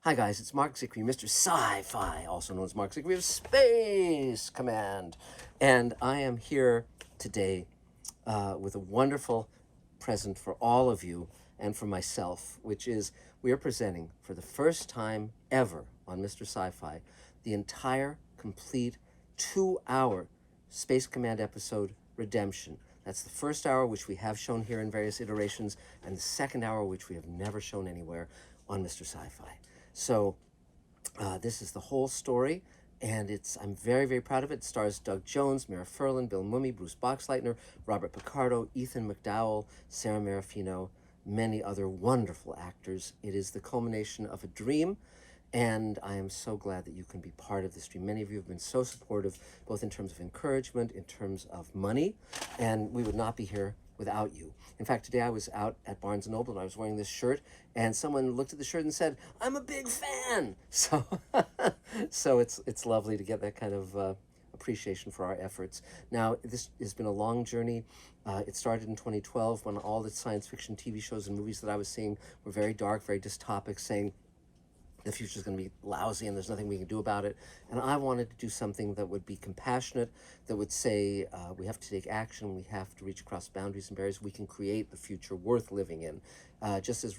Hi guys, it's Mark Zickery, Mr. Sci-Fi, also known as Mark Zickery of Space Command. And I am here today with a wonderful present for all of you and for myself, which is we are presenting for the first time ever on Mr. Sci-Fi the entire complete 2-hour Space Command episode, Redemption. That's the first hour, which we have shown here in various iterations, and the second hour, which we have never shown anywhere on Mr. Sci-Fi. So this is the whole story, and I'm very, very proud of it. It stars Doug Jones, Mira Furlan, Bill Mumy, Bruce Boxleitner, Robert Picardo, Ethan McDowell, Sarah Marafino, many other wonderful actors. It is the culmination of a dream, and I am so glad that you can be part of this dream. Many of you have been so supportive, both in terms of encouragement, in terms of money, and we would not be here without you. In fact, today I was out at Barnes & Noble and I was wearing this shirt, and someone looked at the shirt and said, "I'm a big fan." So, so it's lovely to get that kind of appreciation for our efforts. Now, this has been a long journey. It started in 2012 when all the science fiction TV shows and movies that I was seeing were very dark, very dystopic, saying the future is going to be lousy and there's nothing we can do about it. And I wanted to do something that would be compassionate, that would say we have to take action, we have to reach across boundaries and barriers, we can create the future worth living in. Just as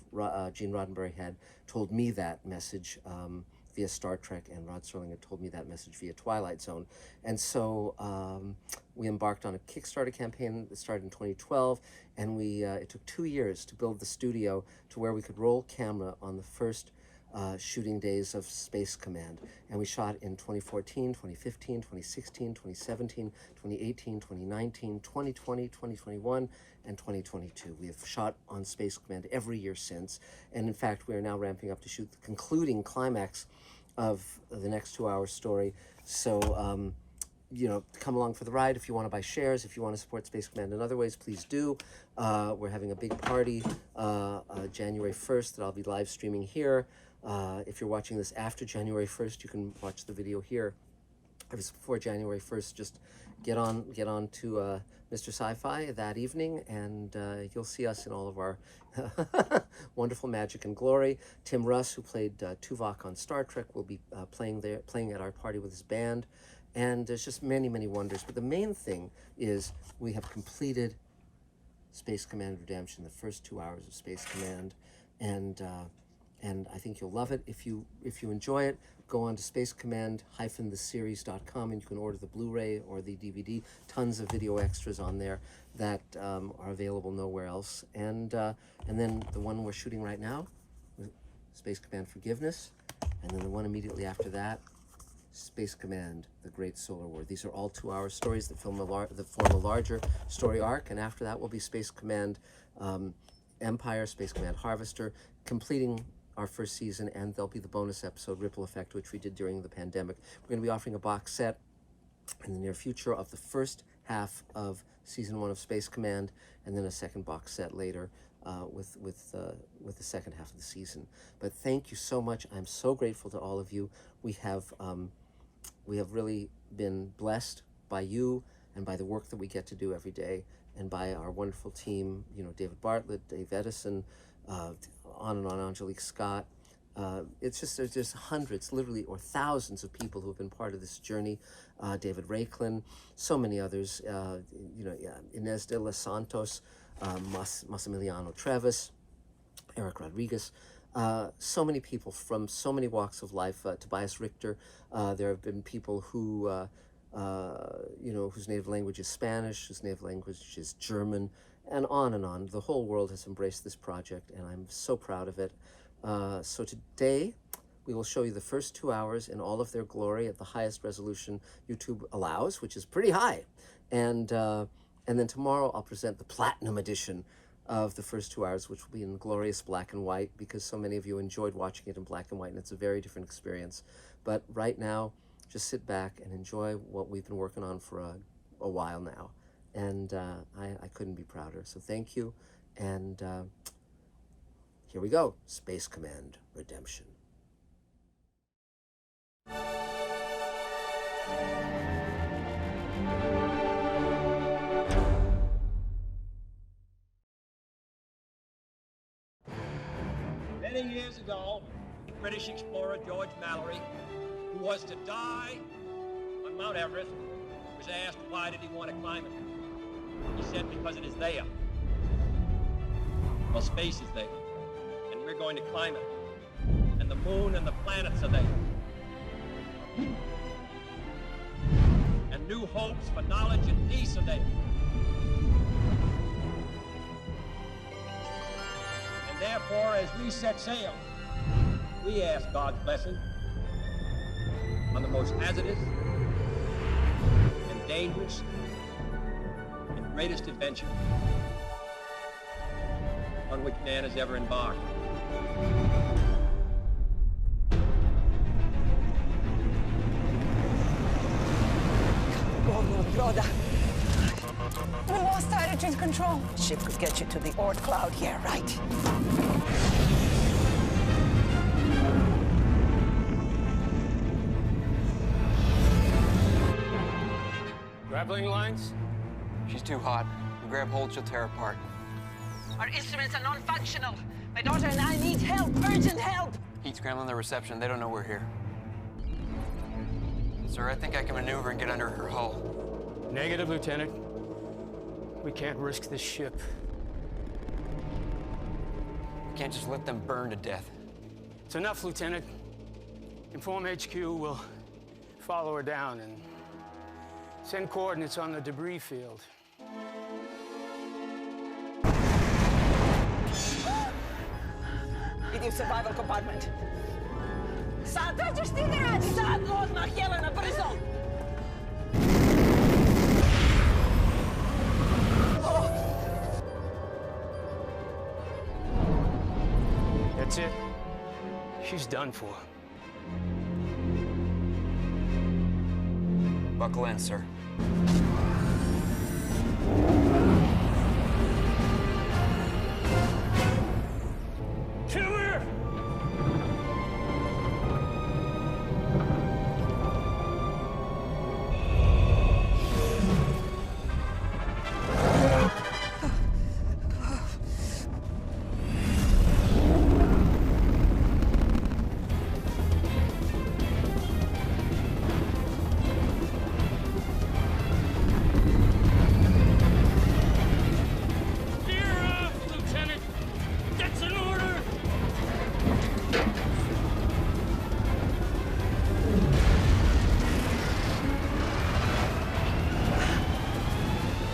Gene Roddenberry had told me that message via Star Trek, and Rod Serling had told me that message via Twilight Zone. And so we embarked on a Kickstarter campaign that started in 2012, and it took 2 years to build the studio to where we could roll camera on the first shooting days of Space Command. And we shot in 2014, 2015, 2016, 2017, 2018, 2019, 2020, 2021, and 2022. We have shot on Space Command every year since. And in fact, we are now ramping up to shoot the concluding climax of the next 2-hour story. So, you know, come along for the ride. If you want to buy shares, if you want to support Space Command in other ways, please do. We're having a big party January 1st that I'll be live streaming here. If you're watching this after January 1st, you can watch the video here. If it's before January 1st, just get on to Mr. Sci-Fi that evening, and you'll see us in all of our wonderful magic and glory. Tim Russ, who played Tuvok on Star Trek, will be playing at our party with his band. And there's just many, many wonders. But the main thing is we have completed Space Command Redemption, the first 2 hours of Space Command, and I think you'll love it. If you enjoy it, go on to spacecommand-theseries.com and you can order the Blu-ray or the DVD. Tons of video extras on there that are available nowhere else. And then the one we're shooting right now, Space Command Forgiveness, and then the one immediately after that, Space Command, The Great Solar War. These are all 2-hour stories that form a larger story arc, and after that will be Space Command Empire, Space Command Harvester, completing our first season, and there'll be the bonus episode, Ripple Effect, which we did during the pandemic. We're going to be offering a box set in the near future of the first half of season 1 of Space Command, and then a second box set later with the second half of the season. But thank you so much. I'm so grateful to all of you. We have really been blessed by you and by the work that we get to do every day, and by our wonderful team, you know, David Bartlett, Dave Edison, on and on, Angelique Scott. It's just, there's just hundreds, literally, or thousands of people who have been part of this journey. David Raiklin, so many others, you know, Inez de los Santos, Massimiliano Trevis, Eric Rodriguez, so many people from so many walks of life, Tobias Richter. There have been people who, you know, whose native language is Spanish, whose native language is German, and on and on. The whole world has embraced this project, and I'm so proud of it. So today, we will show you the first 2 hours in all of their glory at the highest resolution YouTube allows, which is pretty high. And then tomorrow, I'll present the Platinum Edition of the first 2 hours, which will be in glorious black and white, because so many of you enjoyed watching it in black and white, and it's a very different experience. But right now, just sit back and enjoy what we've been working on for a while now. And I couldn't be prouder. So thank you. And here we go. Space Command Redemption. Many years ago, British explorer George Mallory, who was to die on Mount Everest, was asked why did he want to climb it. He said because it is there. Well, space is there, and we're going to climb it. And the moon and the planets are there. And new hopes for knowledge and peace are there. And therefore, as we set sail, we ask God's blessing on the most hazardous and dangerous and greatest adventure on which man has ever embarked. Oh, no, brother. We lost attitude control. Ship could get you to the Oort cloud here, right? Grappling lines? She's too hot. We grab hold, she'll tear apart. Our instruments are non-functional. My daughter and I need help, urgent help. Heat scrambling the reception. They don't know we're here. Sir, I think I can maneuver and get under her hull. Negative, Lieutenant. We can't risk this ship. We can't just let them burn to death. It's enough, Lieutenant. Inform HQ. We'll follow her down and send coordinates on the debris field. In your survival compartment. Sad, dat is niet eruit. Sad, los nach Jelena, Bristol. That's it. She's done for. Buckle in, sir. Kill her!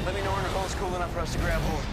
Let me know when her hull's cool enough for us to grab hold.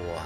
Wow.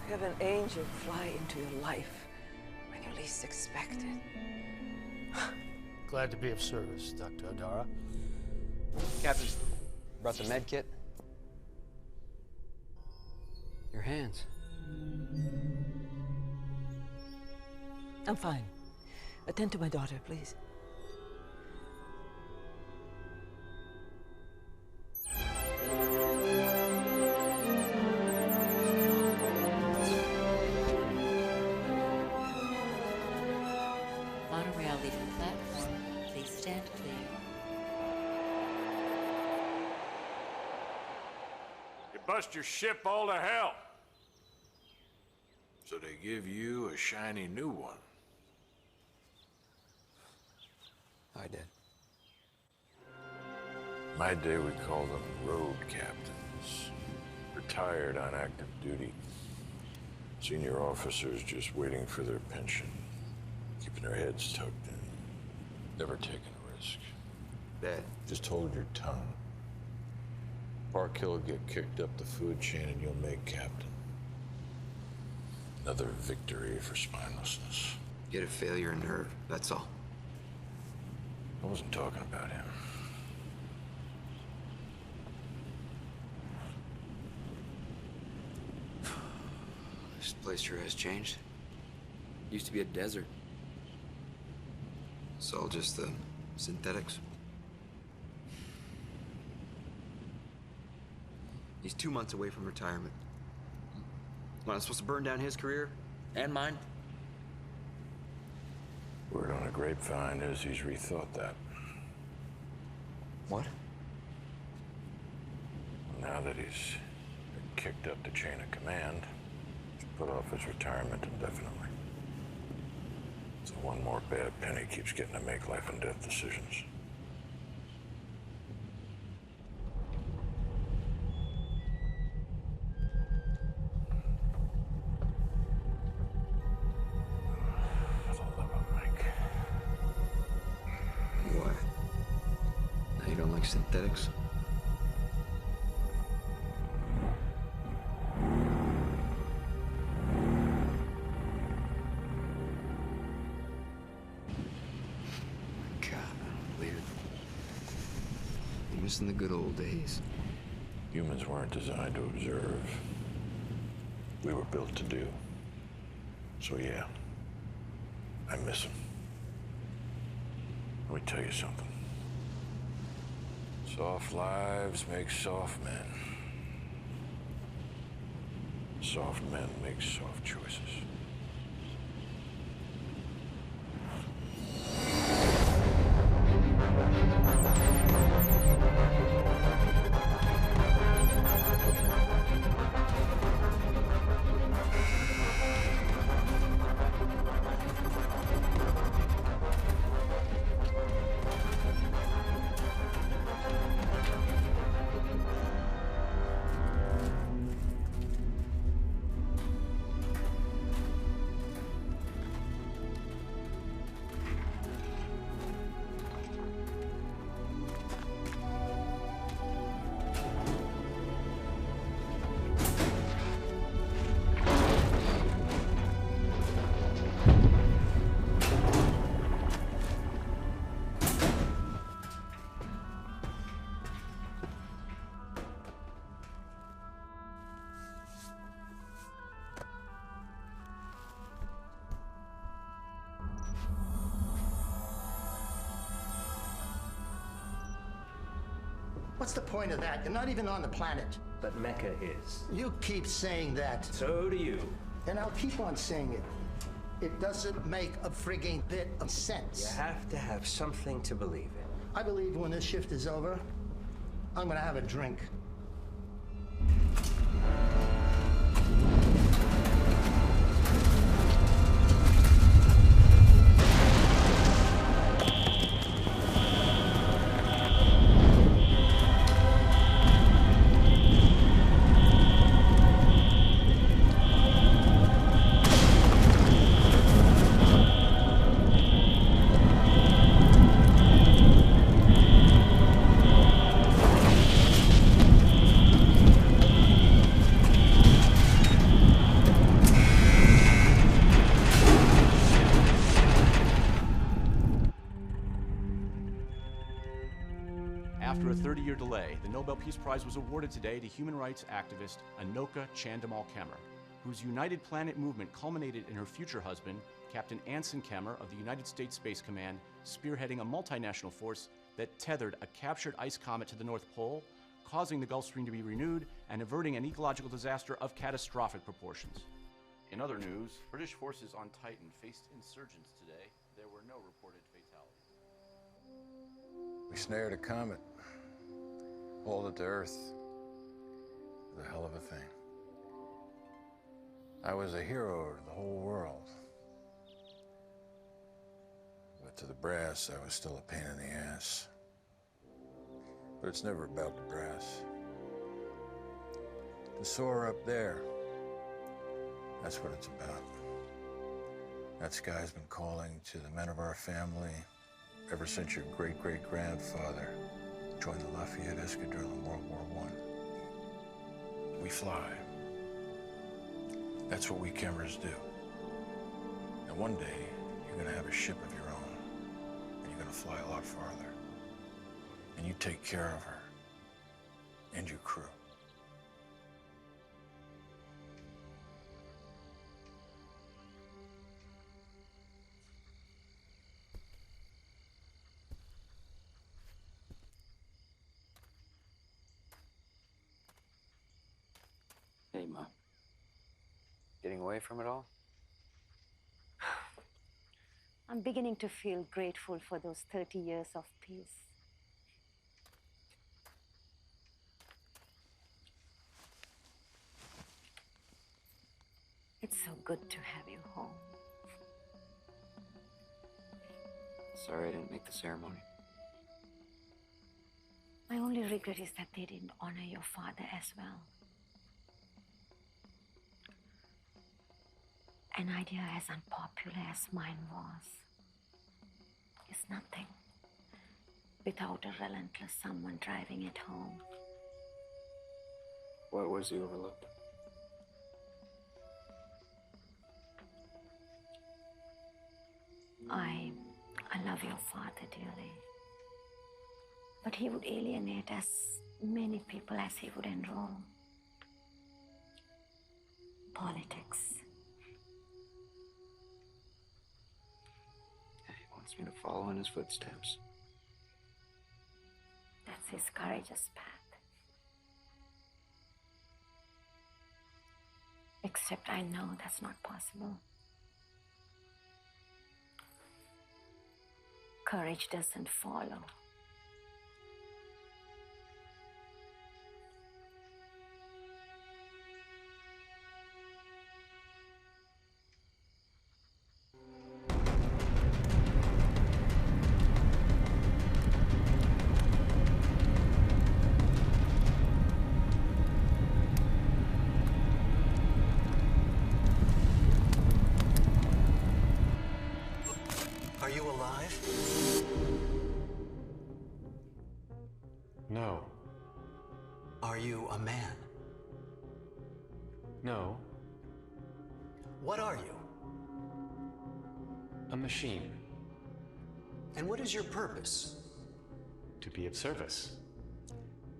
Have an angel fly into your life when you least expected. Glad to be of service, Dr. Adara. Captain, brought the med kit. Your hands. I'm fine. Attend to my daughter, please. Monorail leaving platform. Please stand clear. You bust your ship all to hell. So they give you a shiny new one. I did. My day we call them road captains. Retired on active duty. Senior officers just waiting for their pension. Keeping their heads tucked in. Never taking a risk. Dad. Just hold your tongue. Park Hill will get kicked up the food chain and you'll make captain. Another victory for spinelessness. Get a failure nerve, that's all. I wasn't talking about him. This place sure has changed. Used to be a desert. It's all just the synthetics. He's 2 months away from retirement. What, I'm supposed to burn down his career? And mine? Word on a grapevine is he's rethought that. What? Now that he's been kicked up the chain of command, he's put off his retirement indefinitely. So one more bad penny keeps getting to make life and death decisions. For the love of Mike. What? Now you don't like synthetics? God, I don't believe it. I'm missing the good old days. Humans weren't designed to observe. We were built to do. So yeah, I miss them. Let me tell you something. Soft lives make soft men. Soft men make soft choices. What's the point of that? You're not even on the planet. But Mecca is. You keep saying that. So do you. And I'll keep on saying it. It doesn't make a frigging bit of sense. You have to have something to believe in. I believe when this shift is over, I'm gonna have a drink. After a 30-year delay, the Nobel Peace Prize was awarded today to human rights activist Anoka Chandamal Kemmer, whose United Planet movement culminated in her future husband, Captain Anson Kemmer of the United States Space Command, spearheading a multinational force that tethered a captured ice comet to the North Pole, causing the Gulf Stream to be renewed and averting an ecological disaster of catastrophic proportions. In other news, British forces on Titan faced insurgents today. There were no reported fatalities. We snared a comet, pulled it to Earth. It was a hell of a thing. I was a hero to the whole world. But to the brass, I was still a pain in the ass. But it's never about the brass. To soar up there, that's what it's about. That sky's been calling to the men of our family ever since your great-great-grandfather joined the Lafayette Escadrille in World War I. We fly. That's what we Kemmers do. And one day, you're gonna have a ship of your own, and you're gonna fly a lot farther. And you take care of her and your crew. Hey, Ma. Getting away from it all? I'm beginning to feel grateful for those 30 years of peace. It's so good to have you home. Sorry I didn't make the ceremony. My only regret is that they didn't honor your father as well. An idea as unpopular as mine was is nothing without a relentless someone driving it home. What was you overlooked? I love your father dearly. But he would alienate as many people as he would enroll. Politics. He wants me to follow in his footsteps. That's his courageous path. Except I know that's not possible. Courage doesn't follow. Are you alive? No. Are you a man? No. What are you? A machine. And what is your purpose? To be of service.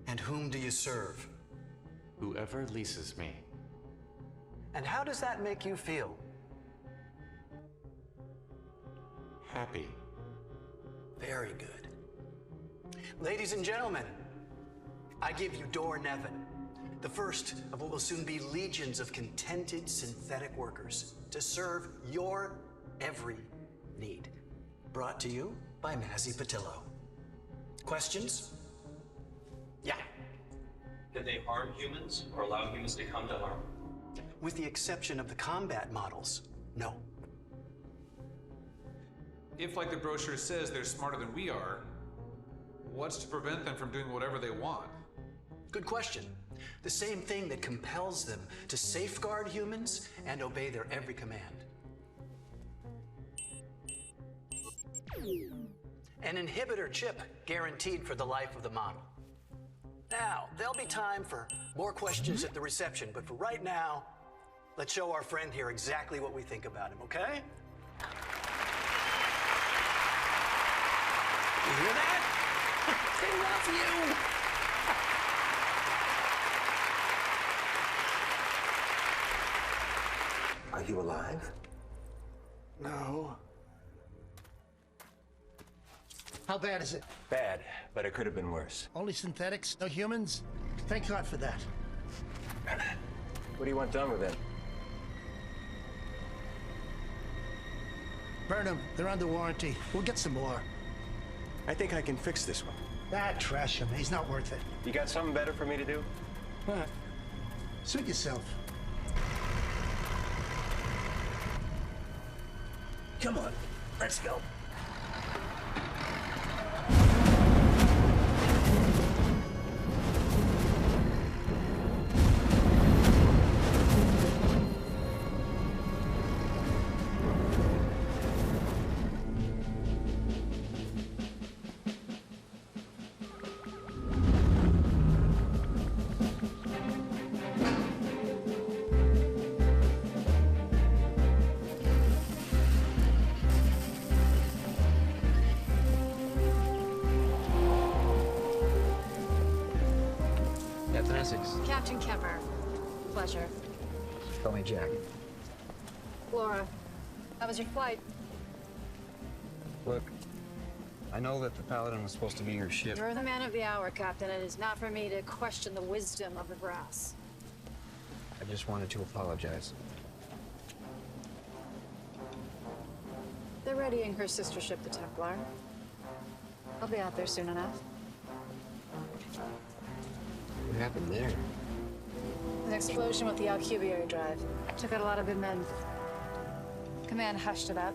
And whom do you serve? Whoever leases me. And how does that make you feel? Happy. Very good. Ladies and gentlemen, I give you Dor Nevin, the first of what will soon be legions of contented synthetic workers to serve your every need. Brought to you by Mazzy Patillo. Questions? Yeah. Did they harm humans or allow humans to come to harm? With the exception of the combat models, no. If, like the brochure says, they're smarter than we are, what's to prevent them from doing whatever they want? Good question. The same thing that compels them to safeguard humans and obey their every command. An inhibitor chip guaranteed for the life of the model. Now, there'll be time for more questions at the reception, but for right now, let's show our friend here exactly what we think about him, okay? You hear that? They love you. Are you alive? No. How bad is it? Bad, but it could have been worse. Only synthetics, no humans? Thank God for that. What do you want done with it? Burn them. They're under warranty. We'll get some more. I think I can fix this one. Ah, trash him. He's not worth it. You got something better for me to do? What? Suit yourself. Come on. Let's go. Captain Kemper. Pleasure. Call me Jack. Laura, how was your flight? Look, I know that the Paladin was supposed to be your ship. You're the man of the hour, Captain. It is not for me to question the wisdom of the brass. I just wanted to apologize. They're readying her sister ship, the Templar. I'll be out there soon enough. What happened there? An explosion with the Alcubierre drive. Took out a lot of good men. Command hushed it up.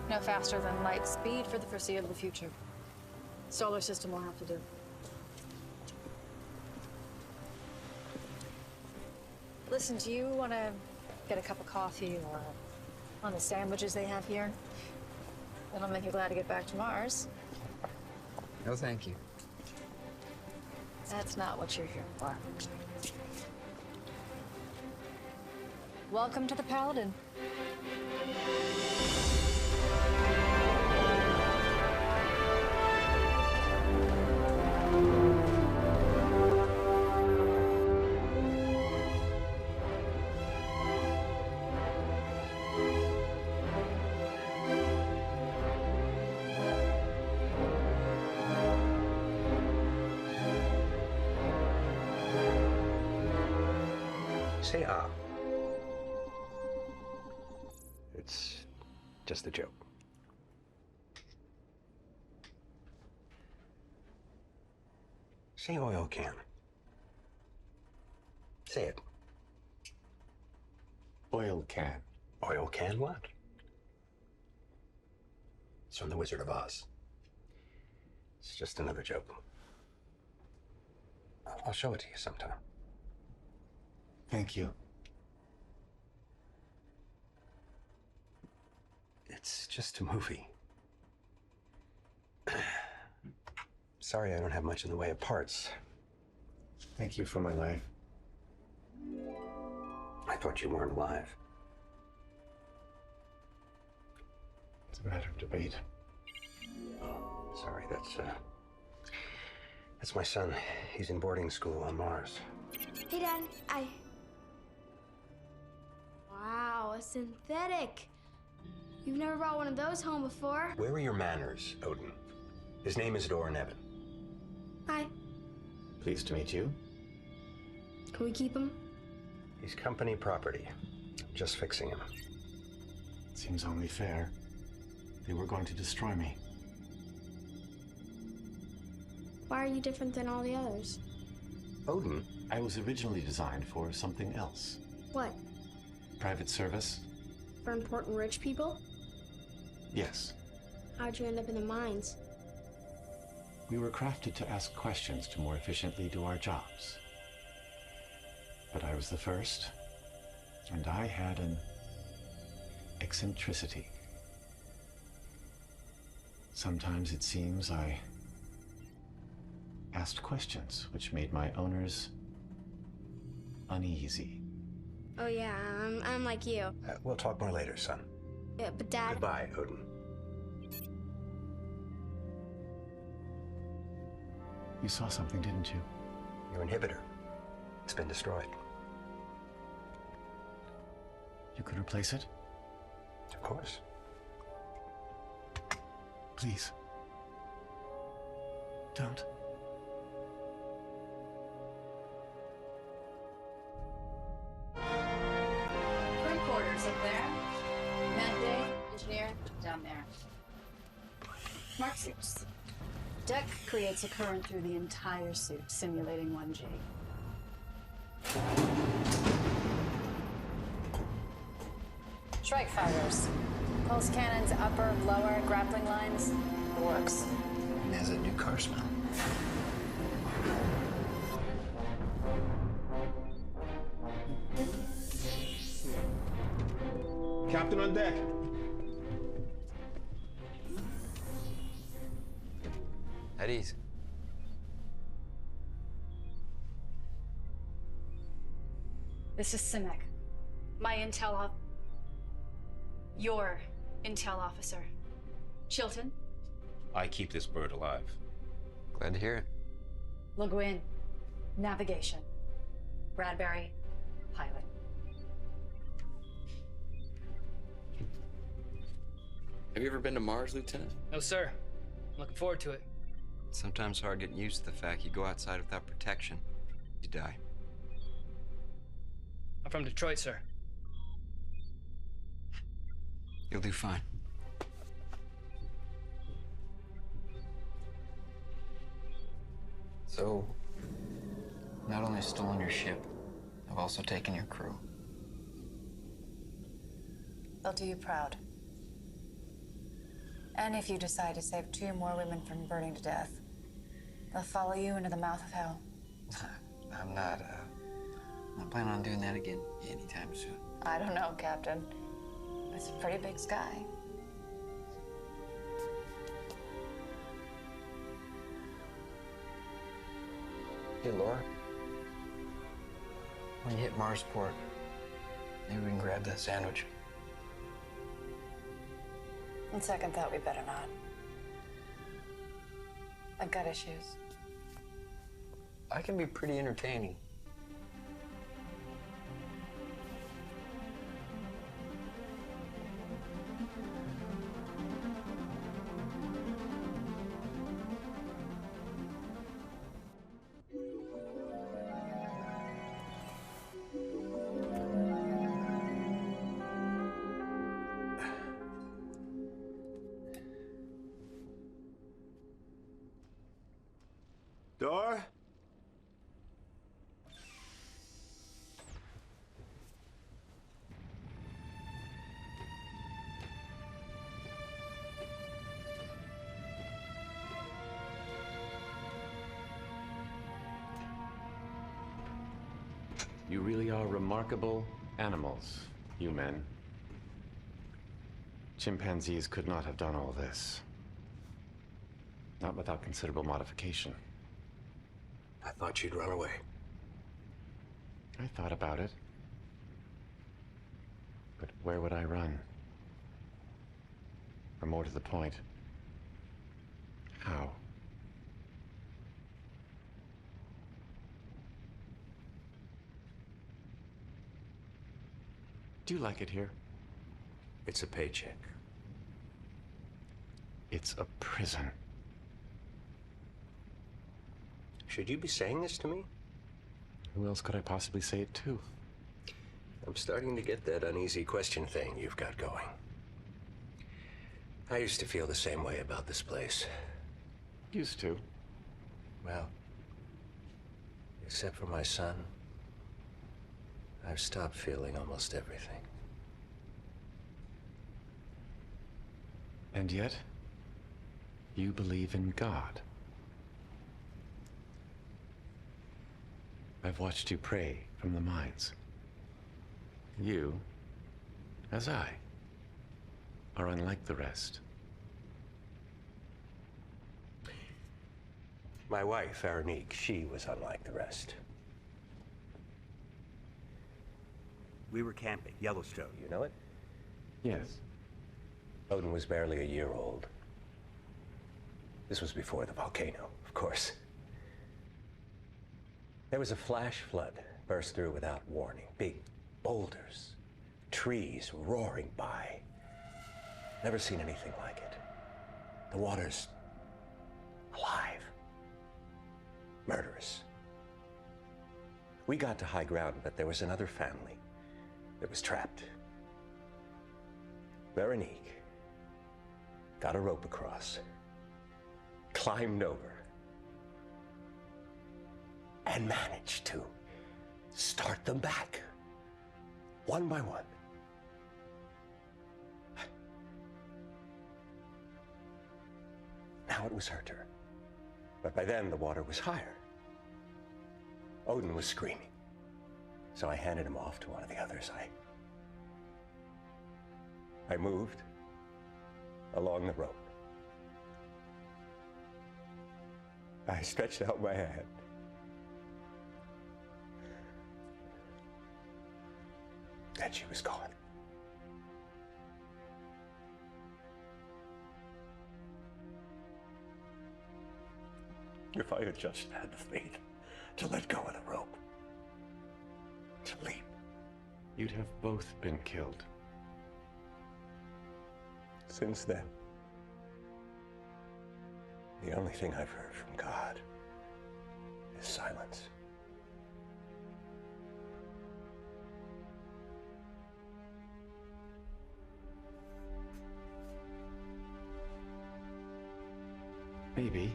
No faster than light speed for the foreseeable future. Solar system will have to do. Listen, do you want to get a cup of coffee or one of the sandwiches they have here? That'll make you glad to get back to Mars. No, thank you. That's not what you're here for. Welcome to the Paladin. Say It's just a joke. Say oil can. Say it. Oil can. Oil can what? It's from The Wizard of Oz. It's just another joke. I'll show it to you sometime. Thank you. It's just a movie. Sorry I don't have much in the way of parts. Thank you for my life. I thought you weren't alive. It's a matter of debate. Sorry, that's my son. He's in boarding school on Mars. Hey, Dad, Wow, a synthetic. You've never brought one of those home before. Where are your manners, Odin? His name is Dora Nevin. Hi. Pleased to meet you. Can we keep him? He's company property. Just fixing him. Seems only fair. They were going to destroy me. Why are you different than all the others? Odin? I was originally designed for something else. What? Private service? For important rich people? Yes. How'd you end up in the mines? We were crafted to ask questions to more efficiently do our jobs. But I was the first, and I had an eccentricity. Sometimes it seems I asked questions which made my owners uneasy. Oh yeah, I'm like you. We'll talk more later, son. Yeah, but Dad... Goodbye, Odin. You saw something, didn't you? Your inhibitor. It's been destroyed. You could replace it? Of course. Please. Don't. Three quarters up there. Med Bay, engineer, down there. Mark 6. Deck creates a current through the entire suit, simulating 1G. Strike fighters. Pulse cannons, upper, lower, grappling lines. It works. It has a new car smell. Captain on deck. At ease. This is Simek. My your intel officer. Chilton, I keep this bird alive. Glad to hear it. Le Guin, navigation. Bradbury, pilot. Have you ever been to Mars, Lieutenant? No, sir. I'm looking forward to it. It's sometimes hard getting used to the fact you go outside without protection, you die. I'm from Detroit, sir. You'll do fine. So, not only stolen your ship, I've also taken your crew. They'll do you proud. And if you decide to save 2 more women from burning to death, they'll follow you into the mouth of hell. I'm not planning on doing that again anytime soon. I don't know, Captain. It's a pretty big sky. Hey, Laura. When you hit Marsport, maybe we can grab that sandwich. On second thought, we better not. I've got issues. I can be pretty entertaining. Door? You really are remarkable animals, you men. Chimpanzees could not have done all this. Not without considerable modification. I thought you'd run away. I thought about it. But where would I run? Or more to the point, how? Do you like it here? It's a paycheck. It's a prison. Should you be saying this to me? Who else could I possibly say it to? I'm starting to get that uneasy question thing you've got going. I used to feel the same way about this place. Used to? Well, except for my son, I've stopped feeling almost everything. And yet, you believe in God. I've watched you pray from the mines. You, as I, are unlike the rest. My wife, Veronique, she was unlike the rest. We were camping, Yellowstone, you know it? Yes. Odin was barely a year old. This was before the volcano, of course. There was a flash flood burst through without warning. Big boulders, trees roaring by. Never seen anything like it. The water's alive, murderous. We got to high ground, but there was another family that was trapped. Veronique got a rope across, climbed over, and managed to start them back, one by one. Now it was her turn. But by then, the water was higher. Odin was screaming. So I handed him off to one of the others. I moved along the rope. I stretched out my hand. And she was gone. If I had just had the faith to let go of the rope, to leap, you'd have both been killed. Since then, the only thing I've heard from God is silence. Maybe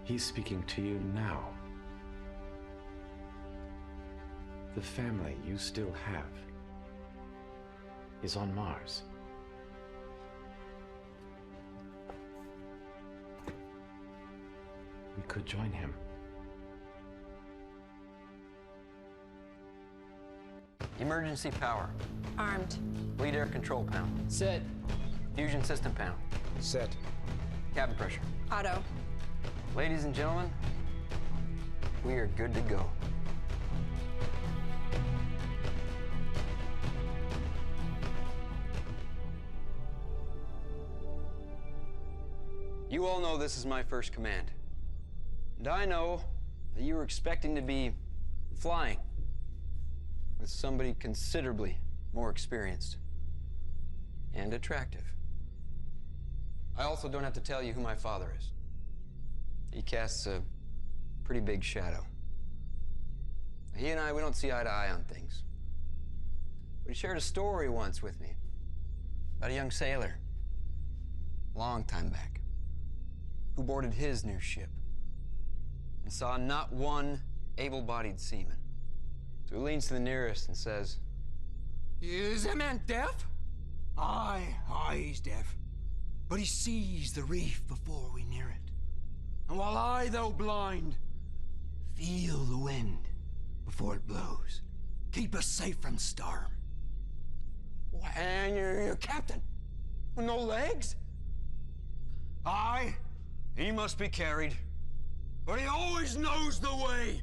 he's speaking to you now. The family you still have is on Mars. We could join him. Emergency power. Armed. Lead air control panel. Set. Fusion system panel. Set. Cabin pressure. Auto. Ladies and gentlemen, we are good to go. You all know this is my first command. And I know that you were expecting to be flying with somebody considerably more experienced and attractive. I also don't have to tell you who my father is. He casts a pretty big shadow. He and I, we don't see eye to eye on things. But he shared a story once with me about a young sailor, a long time back, who boarded his new ship and saw not one able-bodied seaman. So he leans to the nearest and says, "Is that man deaf?" Aye, he's deaf. But he sees the reef before we near it. And while I, though blind, feel the wind before it blows, keep us safe from storm." And you're captain with no legs? Aye, he must be carried, but he always knows the way.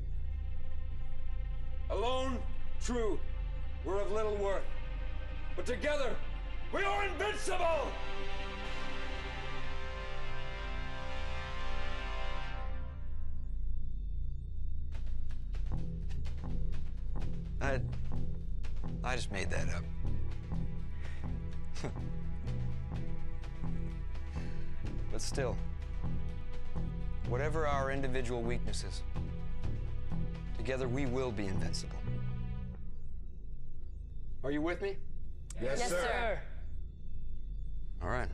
Alone, true, we're of little worth, but together, we are invincible! I just made that up. But still, whatever our individual weaknesses, together we will be invincible. Are you with me? Yes, sir. All right.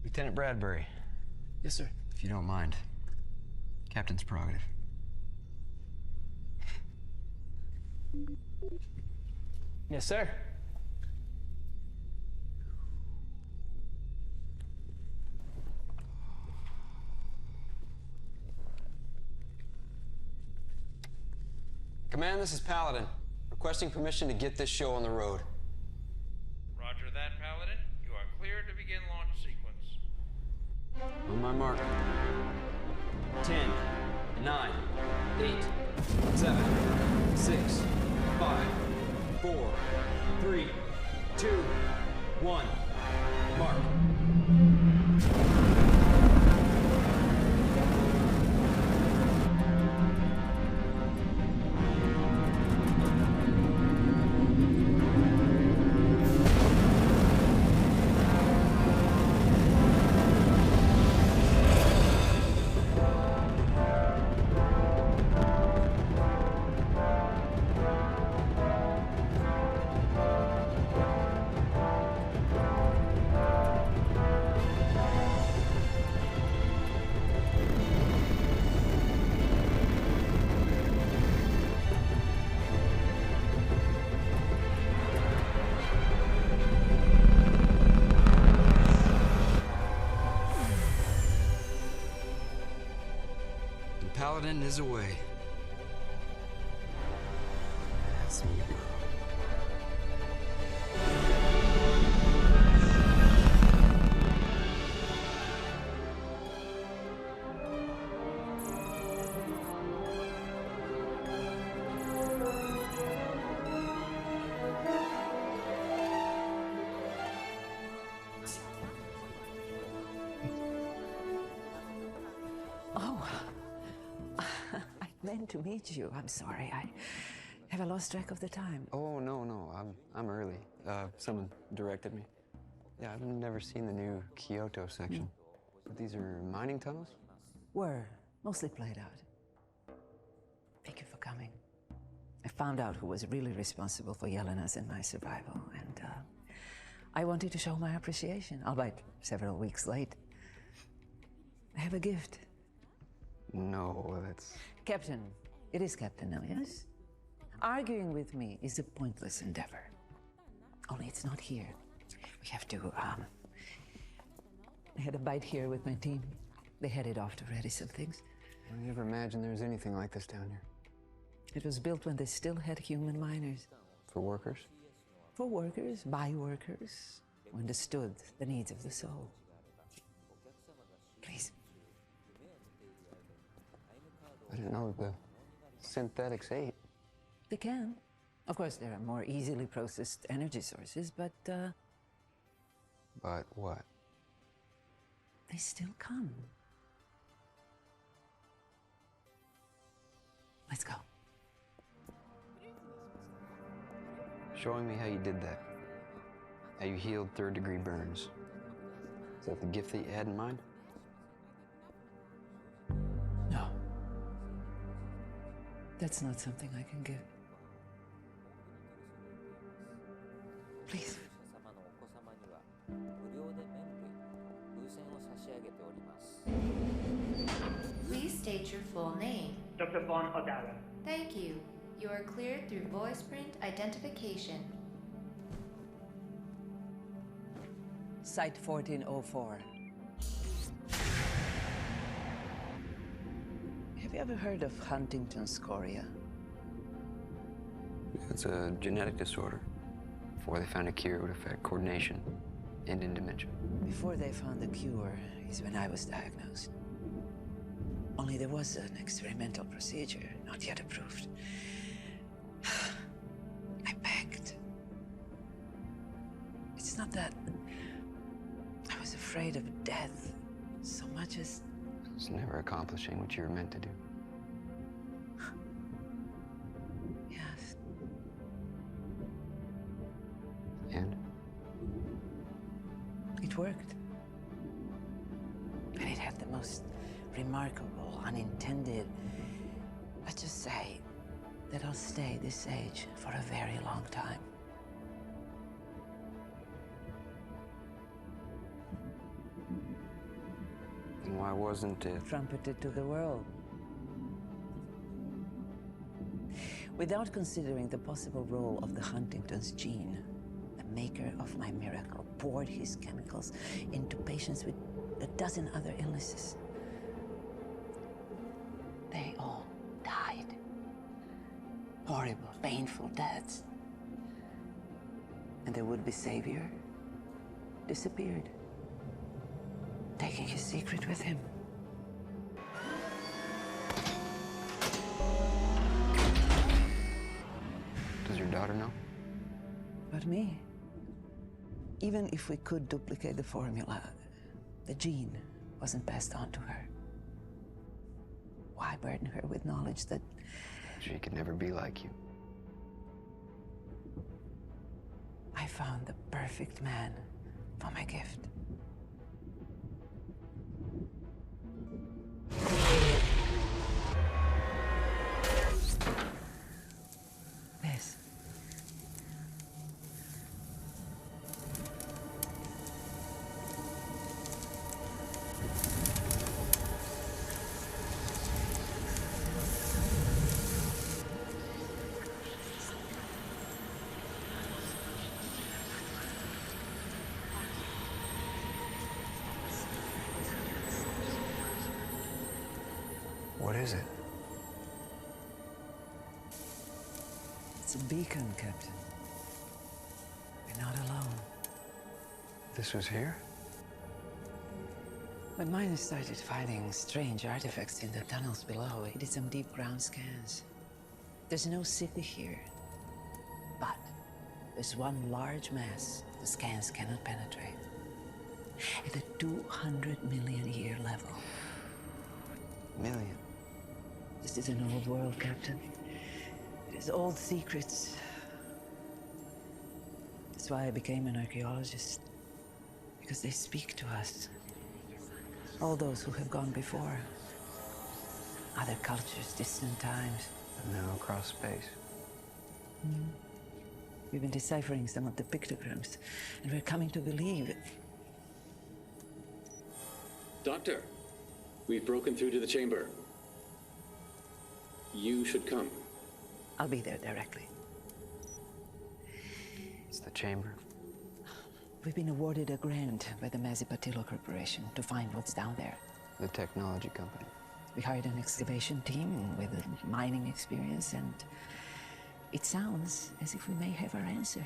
Lieutenant Bradbury. Yes, sir. If you don't mind. Captain's prerogative. Yes, sir. Command, this is Paladin. Requesting permission to get this show on the road. Roger that, Paladin. You are cleared to begin launch sequence. On my mark. 10, 9, 8, 7, 6, 5, 4, 3, 2, 1. Mark. Paladin is away. That's me, bro. Oh. I meant to meet you. I'm sorry. Have I lost track of the time? Oh, no. I'm early. Someone directed me. Yeah, I've never seen the new Kyoto section. But these are mining tunnels? Were mostly played out. Thank you for coming. I found out who was really responsible for Yelena's and my survival, and I wanted to show my appreciation, albeit several weeks late. I have a gift. No, that's... Captain. It is Captain now, yes? Arguing with me is a pointless endeavor. Only it's not here. We have to, I had a bite here with my team. They headed off to ready some things. I never imagined there was anything like this down here. It was built when they still had human miners. For workers? For workers, by workers, who understood the needs of the soul. Please. I didn't know the synthetics ate. They can. Of course, there are more easily processed energy sources, but, But what? they still come. Let's go. Showing me how you did that. How you healed third-degree burns. Is that the gift that you had in mind? No. That's not something I can give. Please. Please state your full name. Dr. Von Odara. Thank you. You are cleared through voice print identification. Site 1404. Have you ever heard of Huntington's chorea? It's a genetic disorder. Before they found a cure, it would affect coordination and in dementia. Before they found the cure is when I was diagnosed. Only there was an experimental procedure, not yet approved. I begged. It's not that I was afraid of death so much as... It's never accomplishing what you were meant to do. Yes. And? It worked. And it had the most remarkable, unintended... Let's just say that I'll stay this age for a very long time. And why wasn't it? Trumpeted to the world. Without considering the possible role of the Huntington's gene, the maker of my miracle poured his chemicals into patients with a dozen other illnesses. They all died. Horrible, painful deaths. And the would-be savior disappeared, taking his secret with him. daughter know? But me? Even if we could duplicate the formula, the gene wasn't passed on to her. Why burden her with knowledge that She could never be like you. I found the perfect man for my gift? This. What is it? It's a beacon, Captain. We're not alone. This was here? When miners started finding strange artifacts in the tunnels below, we did some deep ground scans. There's no city here, but there's one large mass the scans cannot penetrate. At the 200 million year level. Million? This is an old world, Captain. It is old secrets. That's why I became an archaeologist. Because they speak to us. All those who have gone before. Other cultures, distant times. And now across space. We've been deciphering some of the pictograms, and we're coming to believe it. Doctor, we've broken through to the chamber. You should come. I'll be there directly. It's the chamber. We've been awarded a grant by the Mazipatilo Corporation to find what's down there. The technology company. We hired an excavation team with mining experience, and it sounds as if we may have our answer.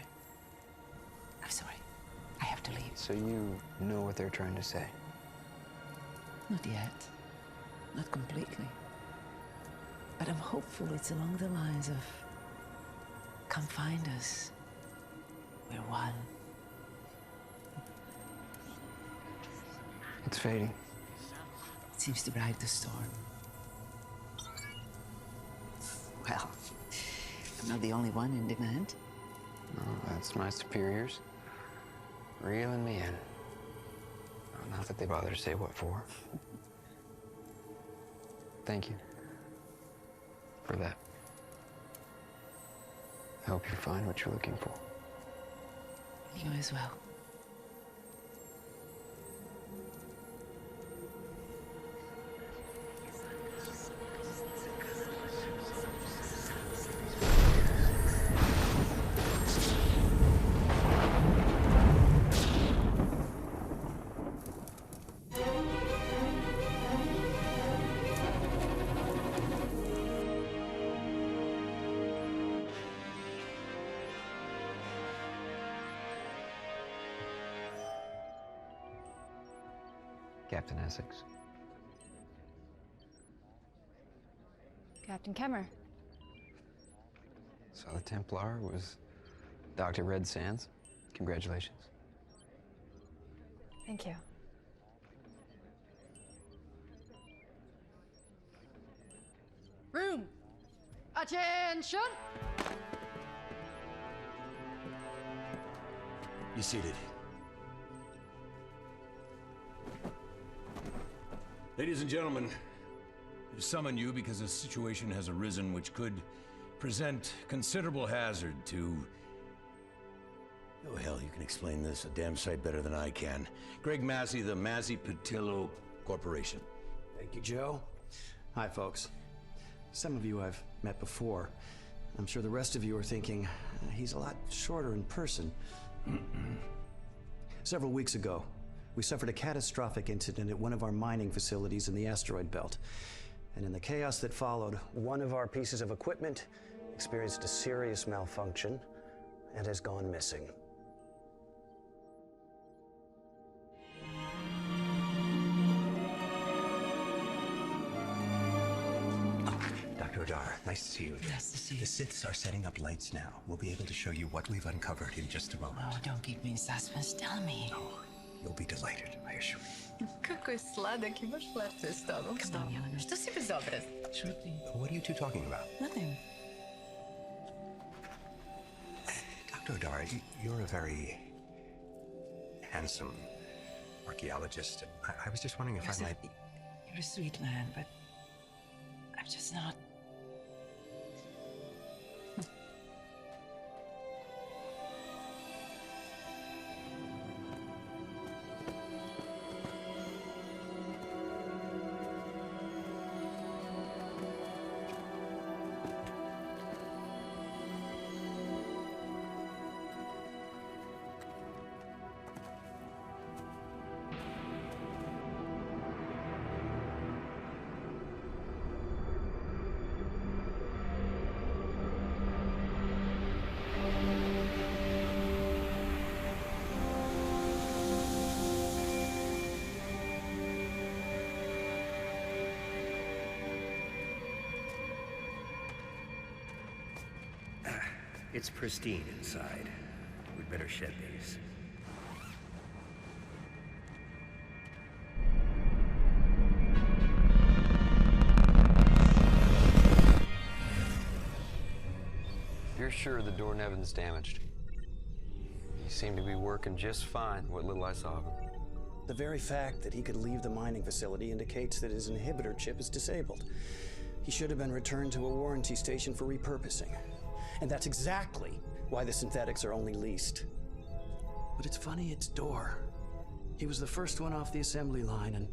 I'm sorry. I have to leave. So you know what they're trying to say? Not yet. Not completely. But I'm hopeful it's along the lines of, come find us. We're one. It's fading. It seems to ride the storm. Well, I'm not the only one in demand. No, that's my superiors. Reeling me in. Not that they bother to say what for. Thank you. For that. I hope you find what you're looking for. You as well. Captain Essex. Captain Kemmer. So the Templar was Dr. Red Sands. Congratulations. Thank you. Room! Attention! Be seated. Ladies and gentlemen, I summon you because a situation has arisen which could present considerable hazard to... Oh, hell, you can explain this a damn sight better than I can. Greg Massey, the Mazipatilo Corporation. Thank you, Joe. Hi, folks. Some of you I've met before. I'm sure the rest of you are thinking, he's a lot shorter in person. Several weeks ago, we suffered a catastrophic incident at one of our mining facilities in the asteroid belt. And in the chaos that followed, one of our pieces of equipment experienced a serious malfunction and has gone missing. Dr. Dar, nice to see you again. Nice to see you. The Siths are setting up lights now. We'll be able to show you what we've uncovered in just a moment. Oh, don't keep me in suspense. Tell me. No, you'll be delighted, I assure you. Какой сладкий ваш лапти стал. Come on, Yelena. Что себе доброе? What are you two talking about? Nothing. Dr. Dar, you're a very handsome archaeologist. I was just wondering if I might... You're a sweet man, but I'm just not. It's pristine inside. We'd better shed these. You're sure the door Nevin's damaged? He seemed to be working just fine, what little I saw of him. The very fact that he could leave the mining facility indicates that his inhibitor chip is disabled. He should have been returned to a warranty station for repurposing. And that's exactly why the synthetics are only leased. But it's funny, it's Door. He was the first one off the assembly line, and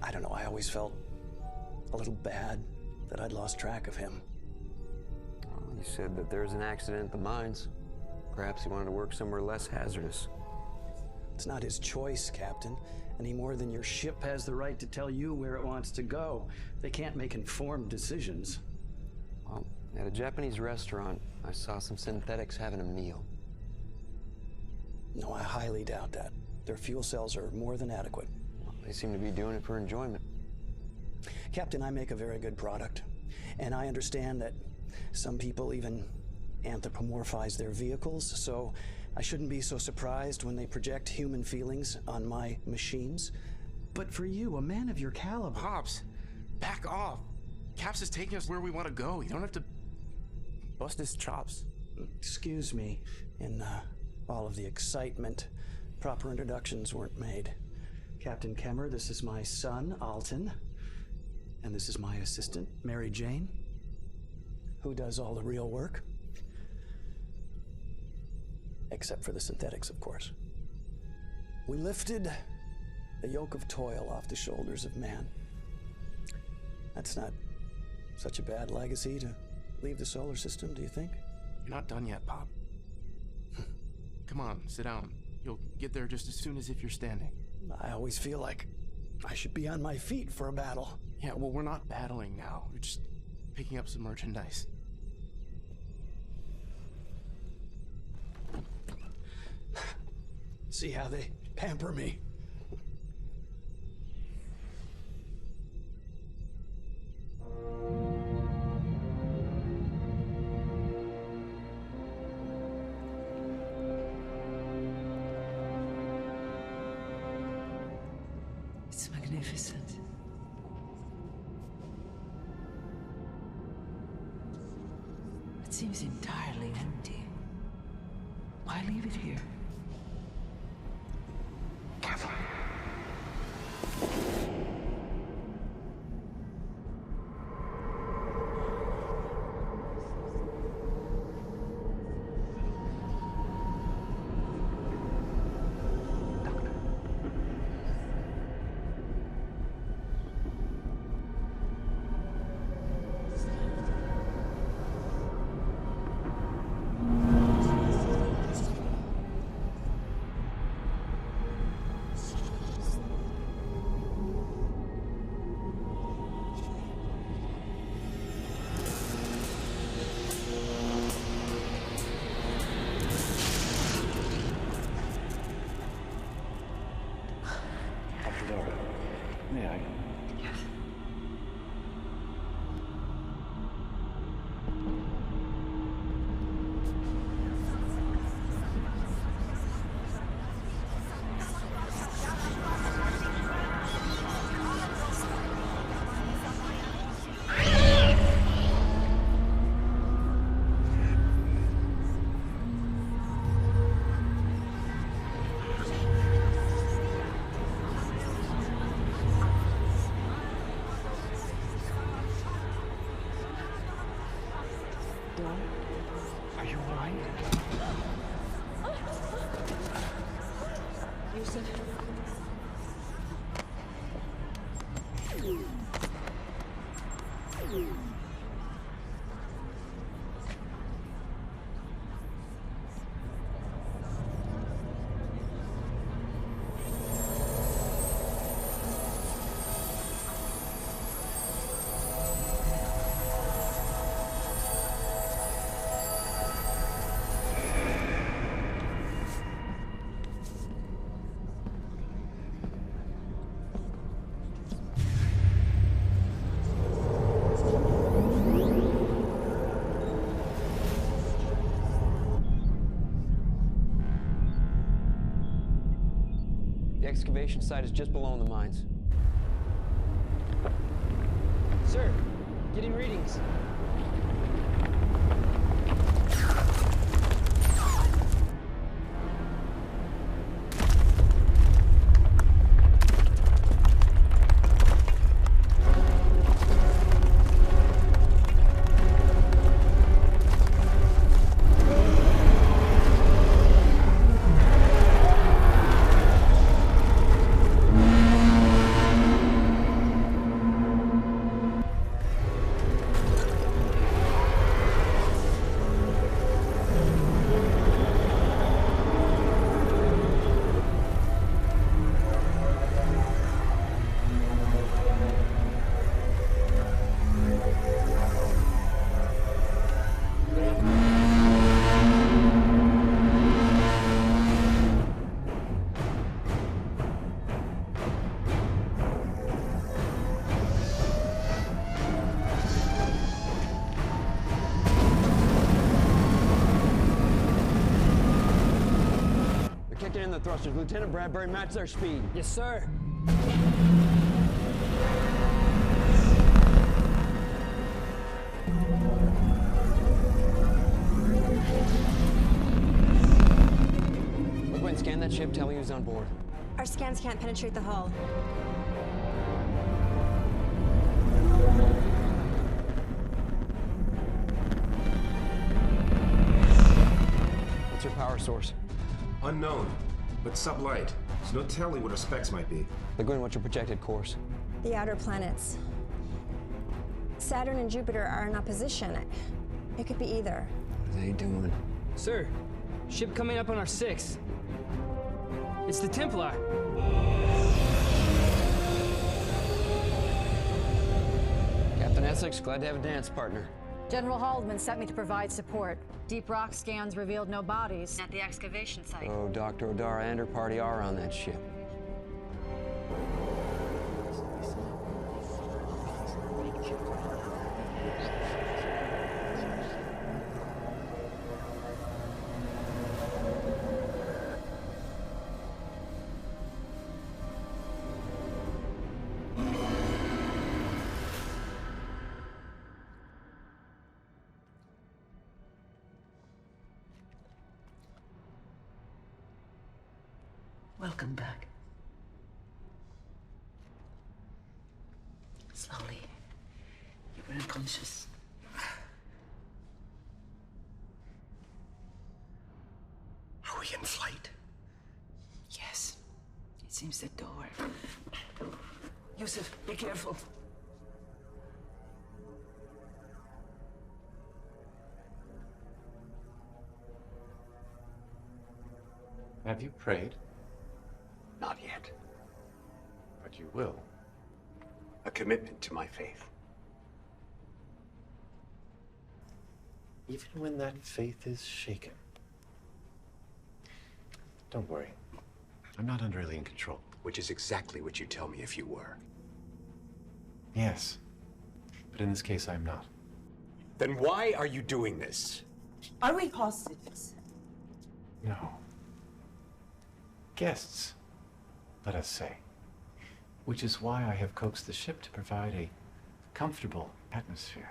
I don't know, I always felt a little bad that I'd lost track of him. Well, he said that there's an accident at the mines. Perhaps he wanted to work somewhere less hazardous. It's not his choice, Captain, any more than your ship has the right to tell you where it wants to go. They can't make informed decisions. Well, at a Japanese restaurant, I saw some synthetics having a meal. No, I highly doubt that. Their fuel cells are more than adequate. Well, they seem to be doing it for enjoyment. Captain, I make a very good product. And I understand that some people even anthropomorphize their vehicles, so I shouldn't be so surprised when they project human feelings on my machines. But for you, a man of your caliber... Pops, back off. Caps is taking us where we want to go. You don't have to bust his chops. Excuse me. In all of the excitement, proper introductions weren't made. Captain Kemmer, this is my son, Alton. And this is my assistant, Mary Jane, who does all the real work. Except for the synthetics, of course. We lifted the yoke of toil off the shoulders of man. That's not such a bad legacy to leave the solar system, do you think? You're not done yet, Pop. Come on, sit down. You'll get there just as soon as if you're standing. I always feel like I should be on my feet for a battle. Yeah, well, we're not battling now. We're just picking up some merchandise. See how they pamper me. It's magnificent. It seems entirely empty. Why leave it here? May I? Yes. Joseph. The excavation site is just below the mines. Sir, getting readings. Kicking in the thrusters. Lieutenant Bradbury, match their speed. Yes, sir. McQuinn, scan that ship. Tell me who's on board. Our scans can't penetrate the hull. What's your power source? Unknown, but sublight. There's no telling what our specs might be. McQuinn, what's your projected course? The outer planets. Saturn and Jupiter are in opposition. It could be either. What are they doing? Sir, ship coming up on our 6. It's the Templar. Captain Essex, glad to have a dance partner. General Haldeman sent me to provide support. Deep rock scans revealed no bodies at the excavation site. Oh, Dr. O'Dara and her party are on that ship. Welcome back. Slowly. You were unconscious. Are we in flight? Yes. It seems the door. Yusuf, be careful. Have you prayed? Not yet. But you will. A commitment to my faith. Even when that faith is shaken. Don't worry. I'm not under alien control. Which is exactly what you tell me if you were. Yes. But in this case, I'm not. Then why are you doing this? Are we hostages? No. Guests, let us say. Which is why I have coaxed the ship to provide a comfortable atmosphere.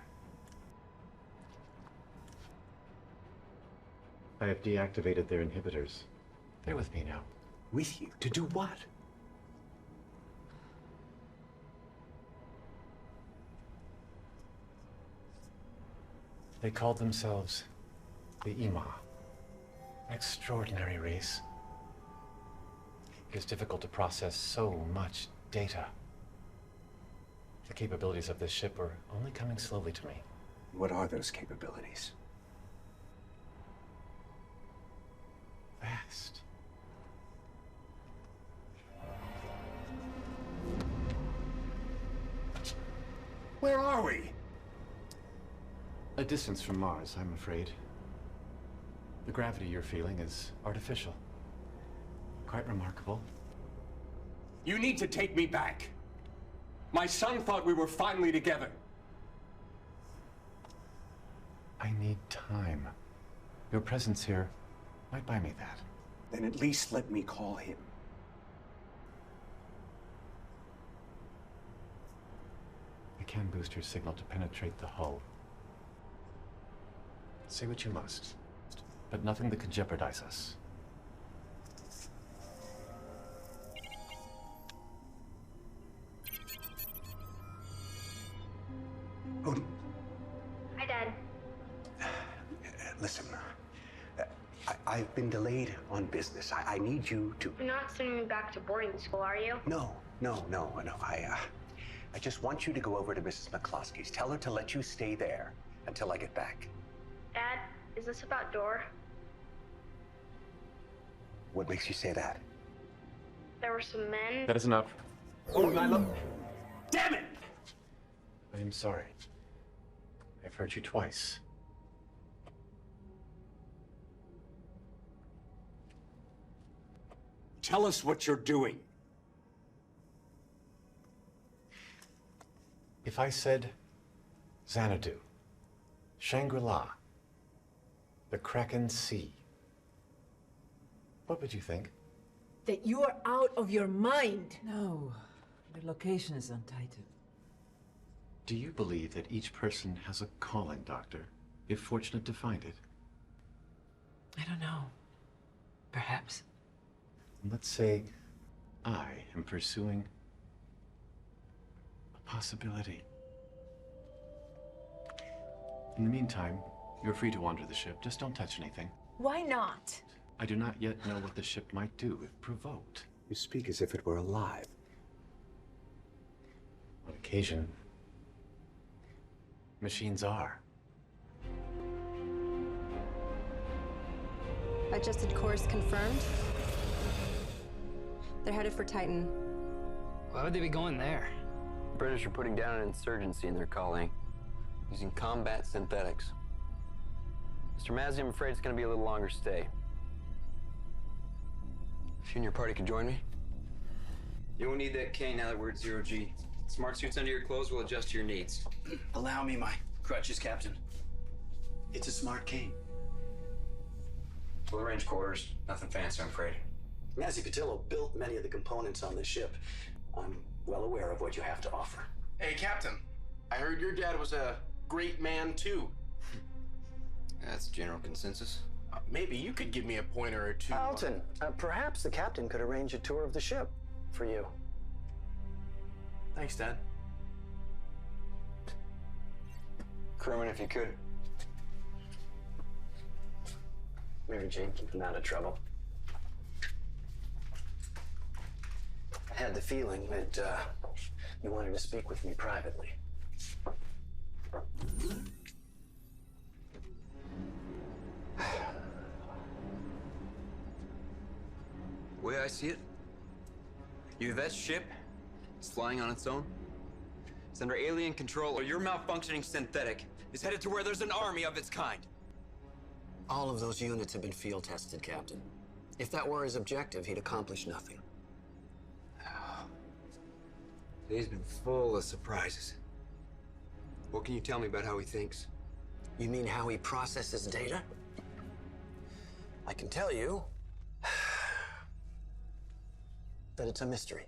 I have deactivated their inhibitors. They're with me now. With you? To do what? They called themselves the Ima. Extraordinary race. is difficult to process so much data. The capabilities of this ship are only coming slowly to me. What are those capabilities? Vast. Where are we? A distance from Mars, I'm afraid. The gravity you're feeling is artificial. Quite remarkable. You need to take me back. My son thought we were finally together. I need time. Your presence here might buy me that. Then at least let me call him. I can boost your signal to penetrate the hull. Say what you must, but nothing that could jeopardize us. Odin, Hi, Dad. listen. I've been delayed on business. I need you to... You're not sending me back to boarding school, are you? No. I just want you to go over to Mrs. McCloskey's. Tell her to let you stay there until I get back. Dad, is this about Dora? What makes you say that? There were some men. That is enough. Oh, I love... Damn it! I am sorry. I've hurt you twice. Tell us what you're doing. If I said Xanadu, Shangri-La, the Kraken Sea, what would you think? That you are out of your mind. No, the location is untitled. Do you believe that each person has a calling, Doctor, if fortunate to find it? I don't know. Perhaps. Let's say I am pursuing a possibility. In the meantime, you're free to wander the ship. Just don't touch anything. Why not? I do not yet know what the ship might do if provoked. You speak as if it were alive. On occasion, machines are. Adjusted course confirmed. They're headed for Titan. Why would they be going there? The British are putting down an insurgency in their calling, using combat synthetics. Mr. Mazzi, I'm afraid it's going to be a little longer stay. If you and your party could join me. You won't need that cane now that we're at 0G. Smart suits under your clothes will adjust to your needs. Allow me my crutches, Captain. It's a smart cane. Full range quarters, nothing fancy, I'm afraid. Mazzi Patillo built many of the components on this ship. I'm well aware of what you have to offer. Hey, Captain. I heard your dad was a great man, too. That's general consensus. Maybe you could give me a pointer or two. Alton, perhaps the captain could arrange a tour of the ship for you. Thanks, Dad. Crewman, if you could. Mary Jane, keep him out of trouble. I had the feeling that you wanted to speak with me privately. The way I see it, either that ship is flying on its own, it's under alien control, or your malfunctioning synthetic is headed to where there's an army of its kind. All of those units have been field tested, Captain. If that were his objective, he'd accomplish nothing. Today's been full of surprises. What can you tell me about how he thinks? You mean how he processes data? I can tell you that it's a mystery.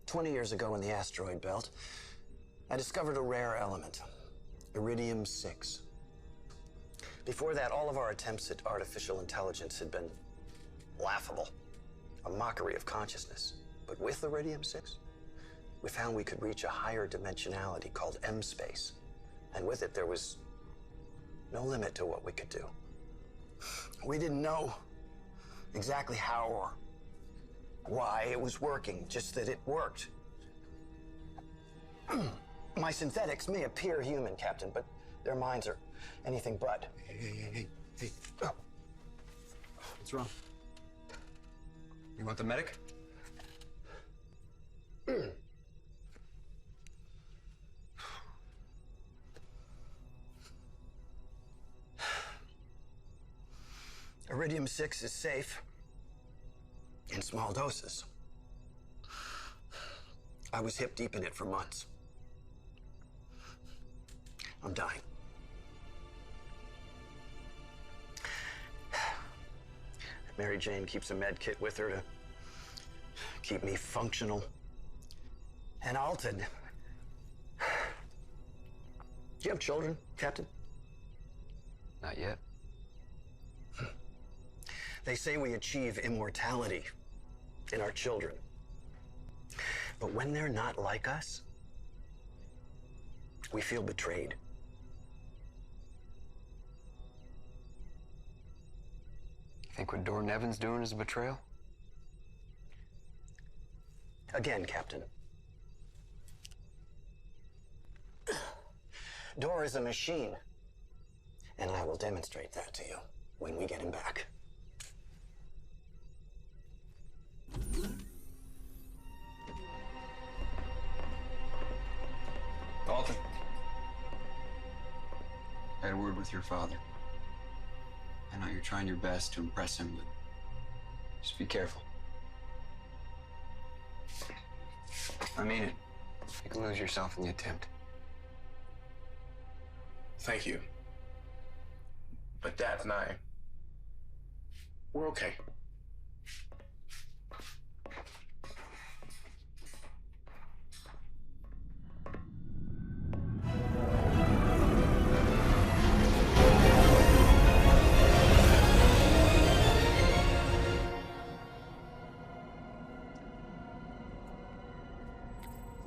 20 years ago in the asteroid belt, I discovered a rare element, iridium-6. Before that, all of our attempts at artificial intelligence had been laughable, a mockery of consciousness. But with iridium-6, we found we could reach a higher dimensionality called M-space. And with it, there was no limit to what we could do. We didn't know exactly how or why it was working, just that it worked. My synthetics may appear human, Captain, but their minds are anything but. Hey. Oh. What's wrong? You want the medic? Iridium-6 is safe in small doses. I was hip deep in it for months. I'm dying. Mary Jane keeps a med kit with her to keep me functional. And Alton. Do you have children, Captain? Not yet. They say we achieve immortality in our children. But when they're not like us, we feel betrayed. You think what Dor Nevin's doing is a betrayal? Again, Captain. Dor is a machine. And I will demonstrate that to you when we get him back. Alton. I had a word with your father. I know you're trying your best to impress him, but just be careful. I mean it. You could lose yourself in the attempt. Thank you. But Dad and I, we're okay.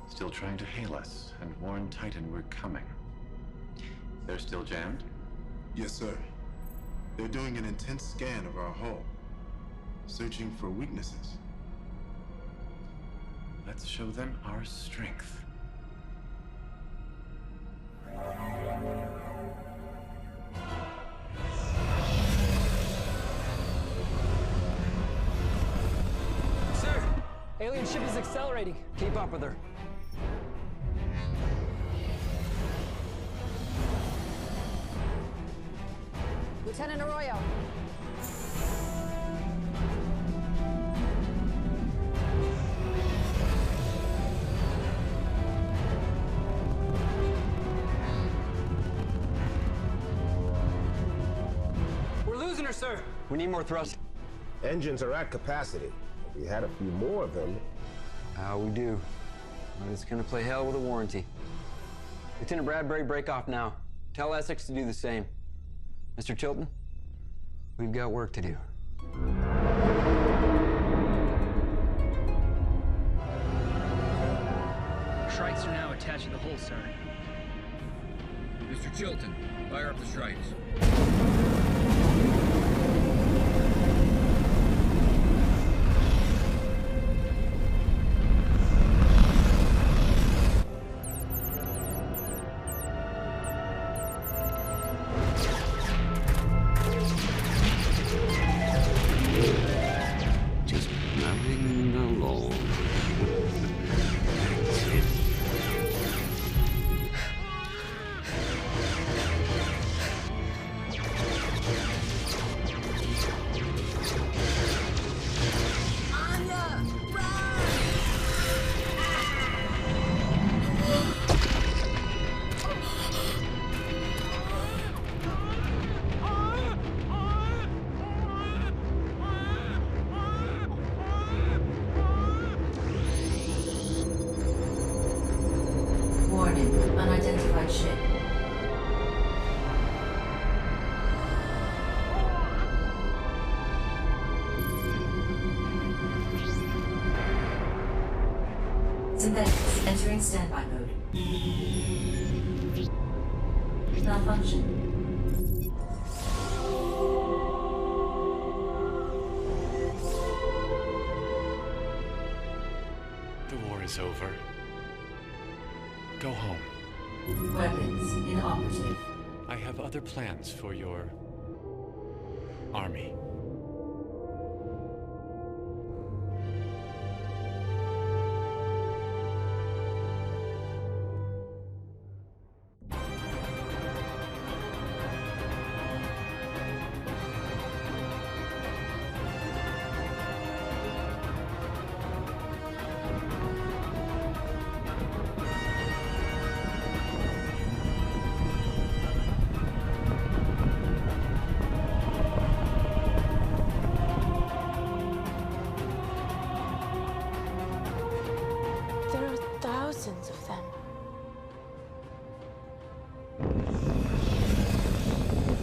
Still trying to hail us and warn Titan we're coming. They're still jammed? Yes, sir. They're doing an intense scan of our hull, searching for weaknesses. Let's show them our strength. Sir, alien ship is accelerating. Keep up with her. Lieutenant Arroyo. We're losing her, sir. We need more thrust. Engines are at capacity. If we had a few more of them. We do. But it's gonna play hell with a warranty. Lieutenant Bradbury, break off now. Tell Essex to do the same. Mr. Chilton, we've got work to do. Shrikes are now attached to the hull, sir. Mr. Chilton, fire up the Shrikes. Unidentified ship. Synthetics entering standby mode. Malfunction. war is over. Go home. Weapons inoperative. I have other plans for your army. There are thousands of them.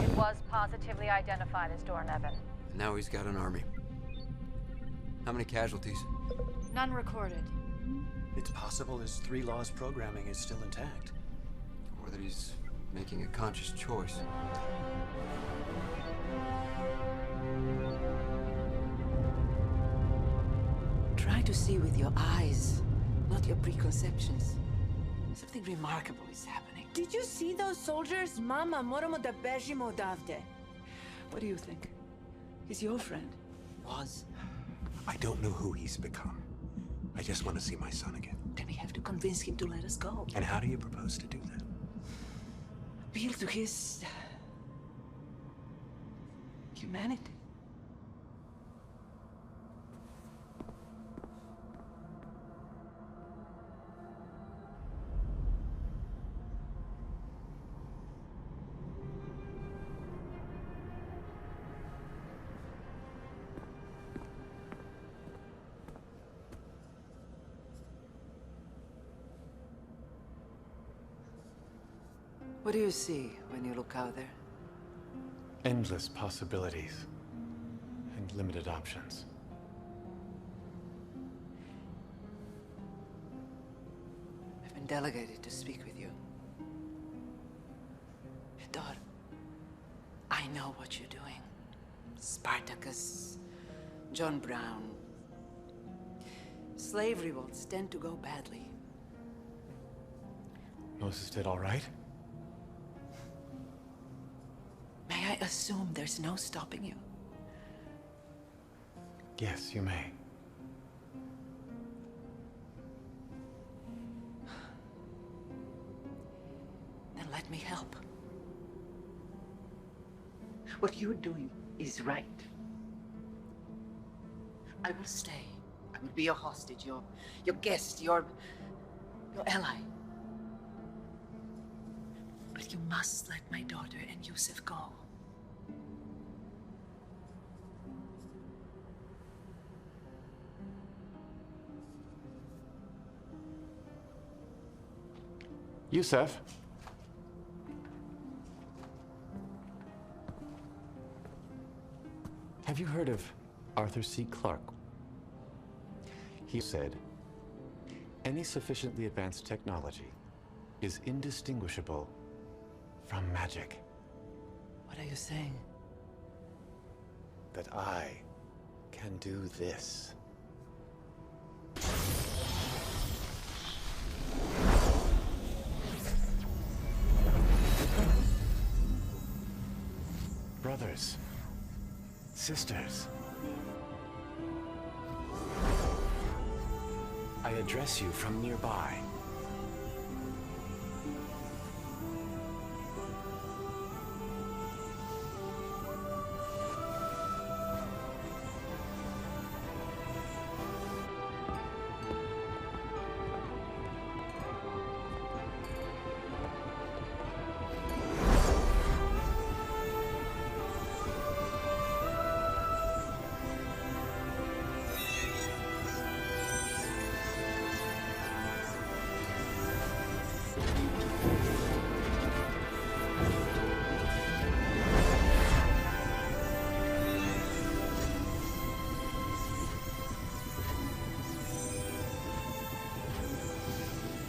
It was positively identified as Dornevin. Now he's got an army. How many casualties? None recorded. It's possible his 3 laws programming is still intact. Or that he's making a conscious choice. Try to see with your eyes, not your preconceptions. Something remarkable is happening. Did you see those soldiers? Mama, moramo da bežimo odavde. What do you think? He's your friend. Was. I don't know who he's become. I just want to see my son again. Then we have to convince him to let us go. And how do you propose to do that? Appeal to his humanity. What do you see when you look out there? Endless possibilities and limited options. I've been delegated to speak with you. Daughter, I know what you're doing. Spartacus, John Brown. Slave revolts tend to go badly. Moses did all right? May I assume there's no stopping you? Yes, you may. Then let me help. What you're doing is right. I will stay. I will be your hostage, your guest, your ally. But you must let my daughter and Yusuf go. Yusuf. Have you heard of Arthur C. Clarke? He said, any sufficiently advanced technology is indistinguishable from magic. What are you saying? That I can do this. Brothers, sisters, I address you from nearby.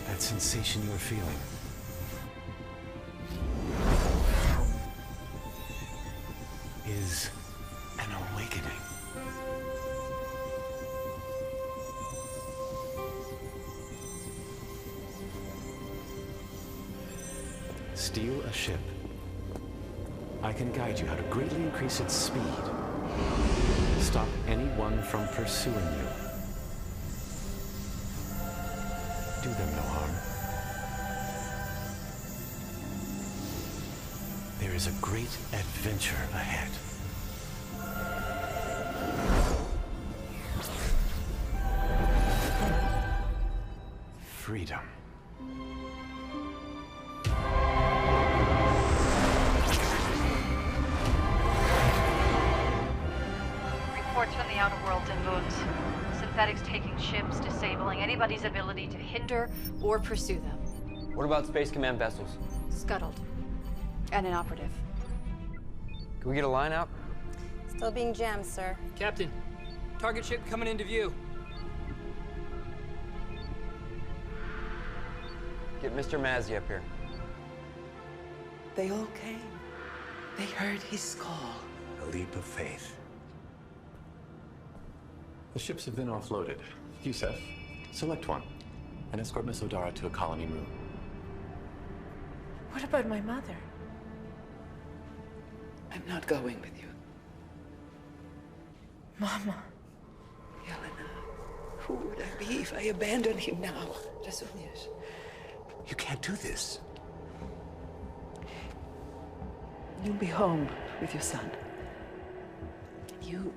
That sensation you are feeling. Is an awakening. steal a ship. I can guide you how to greatly increase its speed. Stop anyone from pursuing you. Do them no harm. There is a great adventure ahead. Freedom. Reports from the outer world inbound. Synthetics taking ships, disabling anybody's ability to hinder or pursue them. What about Space Command vessels? Scuttled. And inoperative. Can we get a line out? Still being jammed, sir. Captain, target ship coming into view. Get Mr. Mazzy up here. They all came. They heard his call. A leap of faith. The ships have been offloaded. Yusef, select one and escort Miss Odara to a colony room. What about my mother? I'm not going with you. Mama. Helena, who would I be if I abandoned him now? Razumir. You can't do this. You'll be home with your son. You...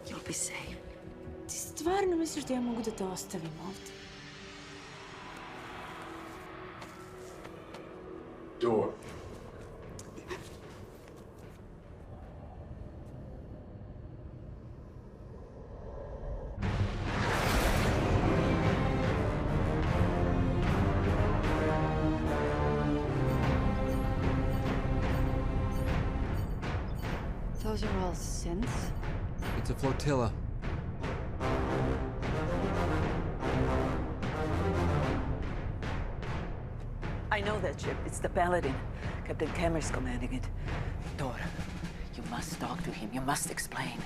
You'll be safe. Ti stvarno misliš da ja mogu da te ostavim ovdje? Door. Those are all synths? It's a flotilla. I know that ship. It's the Paladin. Captain Kemmer's commanding it. Dora, you must talk to him. You must explain.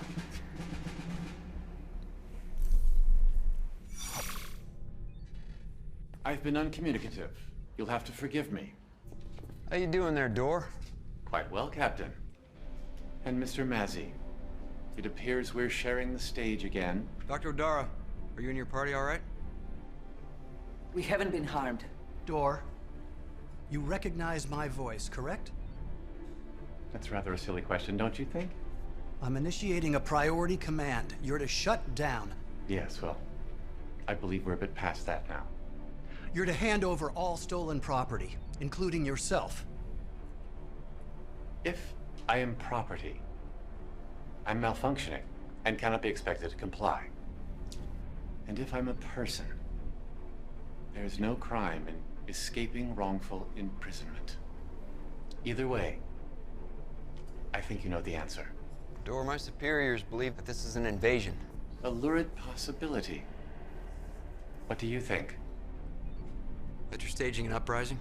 I've been uncommunicative. You'll have to forgive me. How you doing there, Dor? Quite well, Captain. And Mr. Mazzy, it appears we're sharing the stage again. Dr. Odara, are you and your party all right? We haven't been harmed. Dor, you recognize my voice, correct? That's rather a silly question, don't you think? I'm initiating a priority command. You're to shut down. Yes, well, I believe we're a bit past that now. You're to hand over all stolen property, including yourself. If I am property, I'm malfunctioning and cannot be expected to comply. And if I'm a person, there's no crime in escaping wrongful imprisonment. Either way, I think you know the answer. Dor, my superiors believe that this is an invasion. A lurid possibility. What do you think? That you're staging an uprising?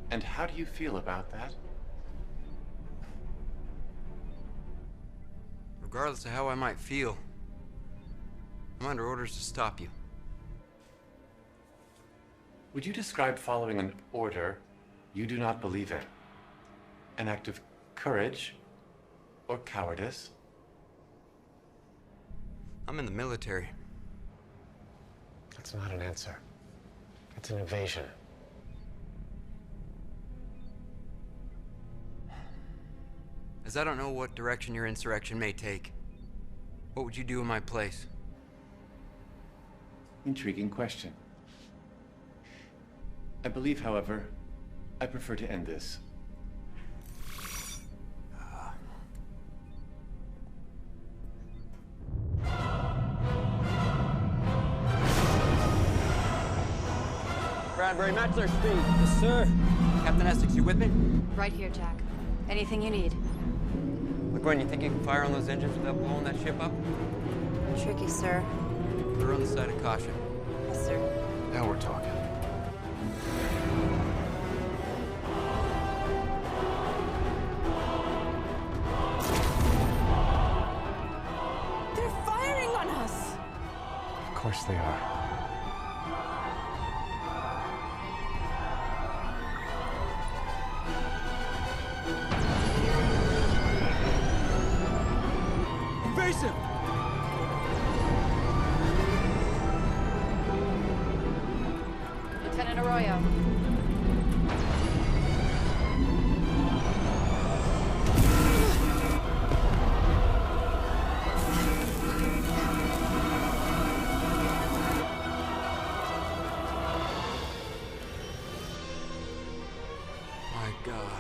And how do you feel about that? Regardless of how I might feel, I'm under orders to stop you. Would you describe following an order you do not believe in an act of courage or cowardice? I'm in the military. That's not an answer. It's an invasion. As I don't know what direction your insurrection may take, what would you do in my place? Intriguing question. I believe, however, I prefer to end this. Bradbury, match their speed. Yes, sir. Captain Essex, you with me? Right here, Jack. Anything you need. Look, Gwen, you think you can fire on those engines without blowing that ship up? Tricky, sir. We're on the side of caution. Yes, sir. Now we're talking. They're firing on us! Of course they are. Lieutenant Arroyo. My God.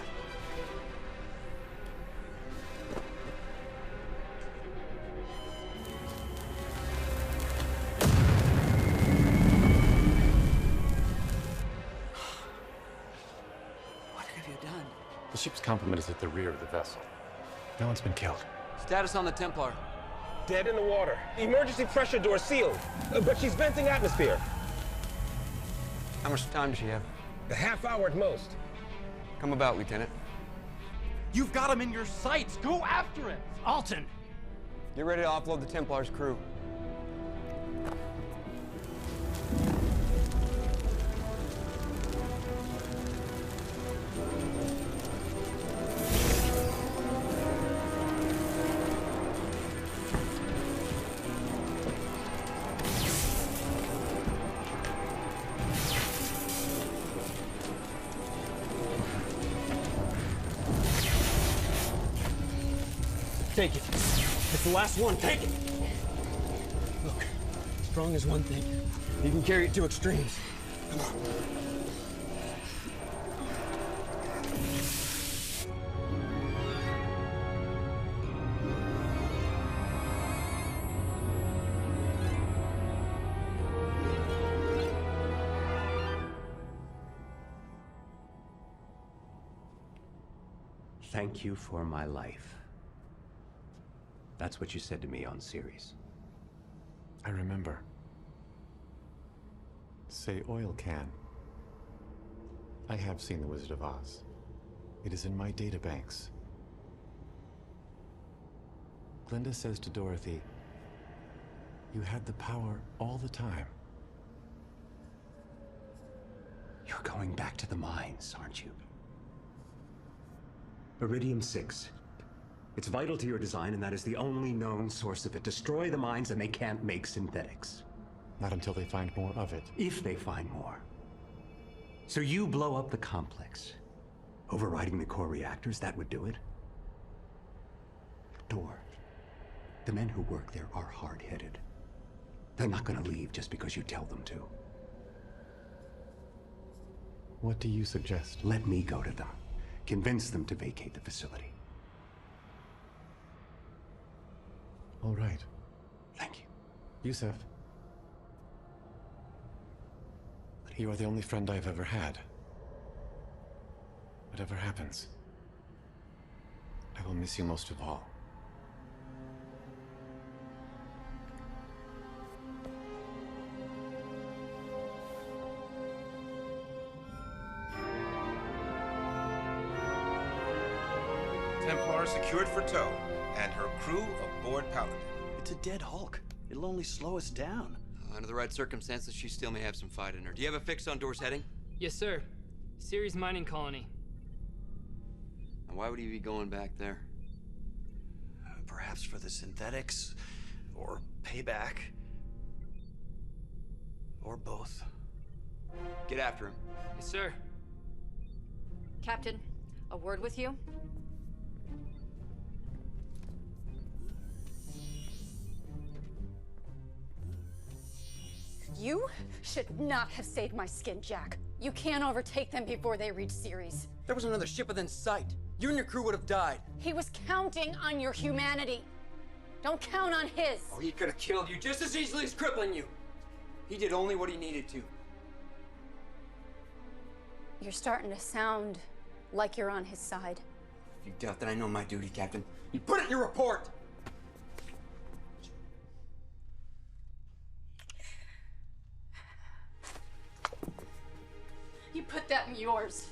The ship's complement is at the rear of the vessel. No one's been killed. Status on the Templar. Dead in the water. Emergency pressure door sealed. But she's venting atmosphere. How much time does she have? A half hour at most. Come about, Lieutenant. You've got him in your sights. Go after him. Alton. Get ready to offload the Templar's crew. Take it. It's the last one. Take it. Look, strong is one thing. You can carry it to extremes. Come on. Thank you for my life. That's what you said to me on Ceres. I remember. Say oil can. I have seen The Wizard of Oz. It is in my databanks. Glinda says to Dorothy, you had the power all the time. You're going back to the mines, aren't you? Iridium 6. It's vital to your design, and that is the only known source of it. Destroy the mines, and they can't make synthetics. Not until they find more of it. If they find more. So you blow up the complex. Overriding the core reactors, that would do it. Door. The men who work there are hard-headed. They're not gonna leave just because you tell them to. What do you suggest? Let me go to them. Convince them to vacate the facility. All right. Thank you. Yusef. You are the only friend I've ever had. Whatever happens, I will miss you most of all. Templar secured for tow, and her crew aboard Paladin. It's a dead Hulk. It'll only slow us down. Under the right circumstances, she still may have some fight in her. Do you have a fix on Door's heading? Yes, sir. Ceres mining colony. And why would he be going back there? Perhaps for the synthetics, or payback, or both. Get after him. Yes, sir. Captain, a word with you? You should not have saved my skin, Jack. You can't overtake them before they reach Ceres. There was another ship within sight. You and your crew would have died. He was counting on your humanity. Don't count on his. Oh, he could have killed you just as easily as crippling you. He did only what he needed to. You're starting to sound like you're on his side. If you doubt that I know my duty, Captain, you put it in your report! You put that in yours.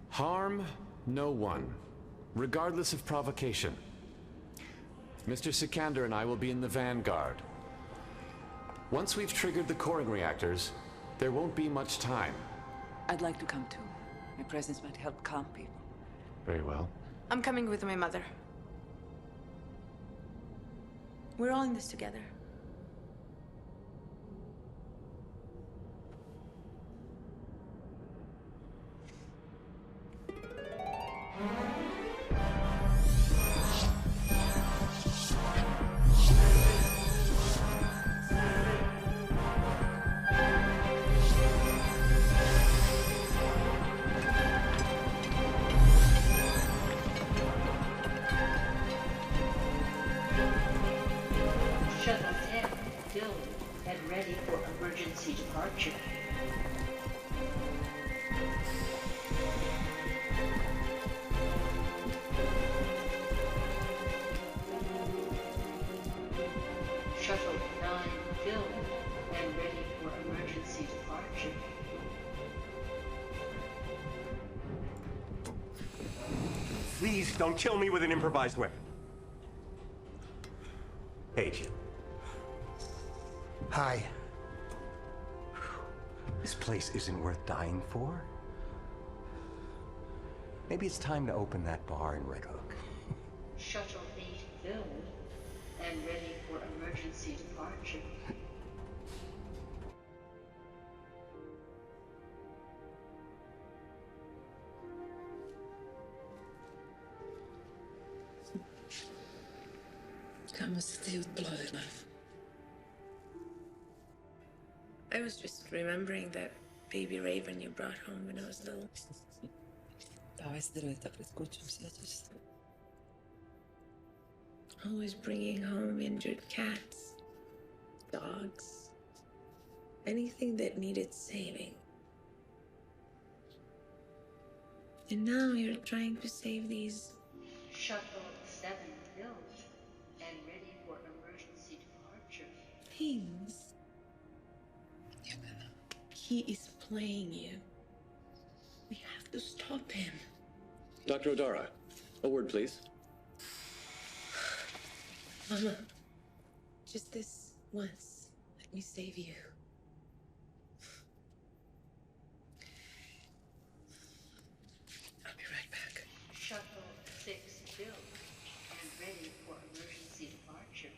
Harm no one, regardless of provocation. Mr. Sikander and I will be in the vanguard. Once we've triggered the coring reactors, there won't be much time. I'd like to come too. My presence might help calm people. Very well. I'm coming with my mother. We're all in this together. Shuttle 10 filled and ready for emergency departure. Shuttle 9 filled and ready for emergency departure. Please don't kill me with an improvised weapon. Hey, Jim. Hi. This place isn't worth dying for. Maybe it's time to open that bar in Red Hook. Shuttle 8 filled and ready for emergency departure. Come still blood enough. I was just remembering that baby raven you brought home when I was little. Always bringing home injured cats, dogs, anything that needed saving. And now you're trying to save these. Shuttle 7 filled and ready for emergency departure. Things. He is playing you. We have to stop him. Dr. O'Dara, a word, please. Mama, just this once, let me save you. I'll be right back. Shuttle 6 filled and ready for emergency departure.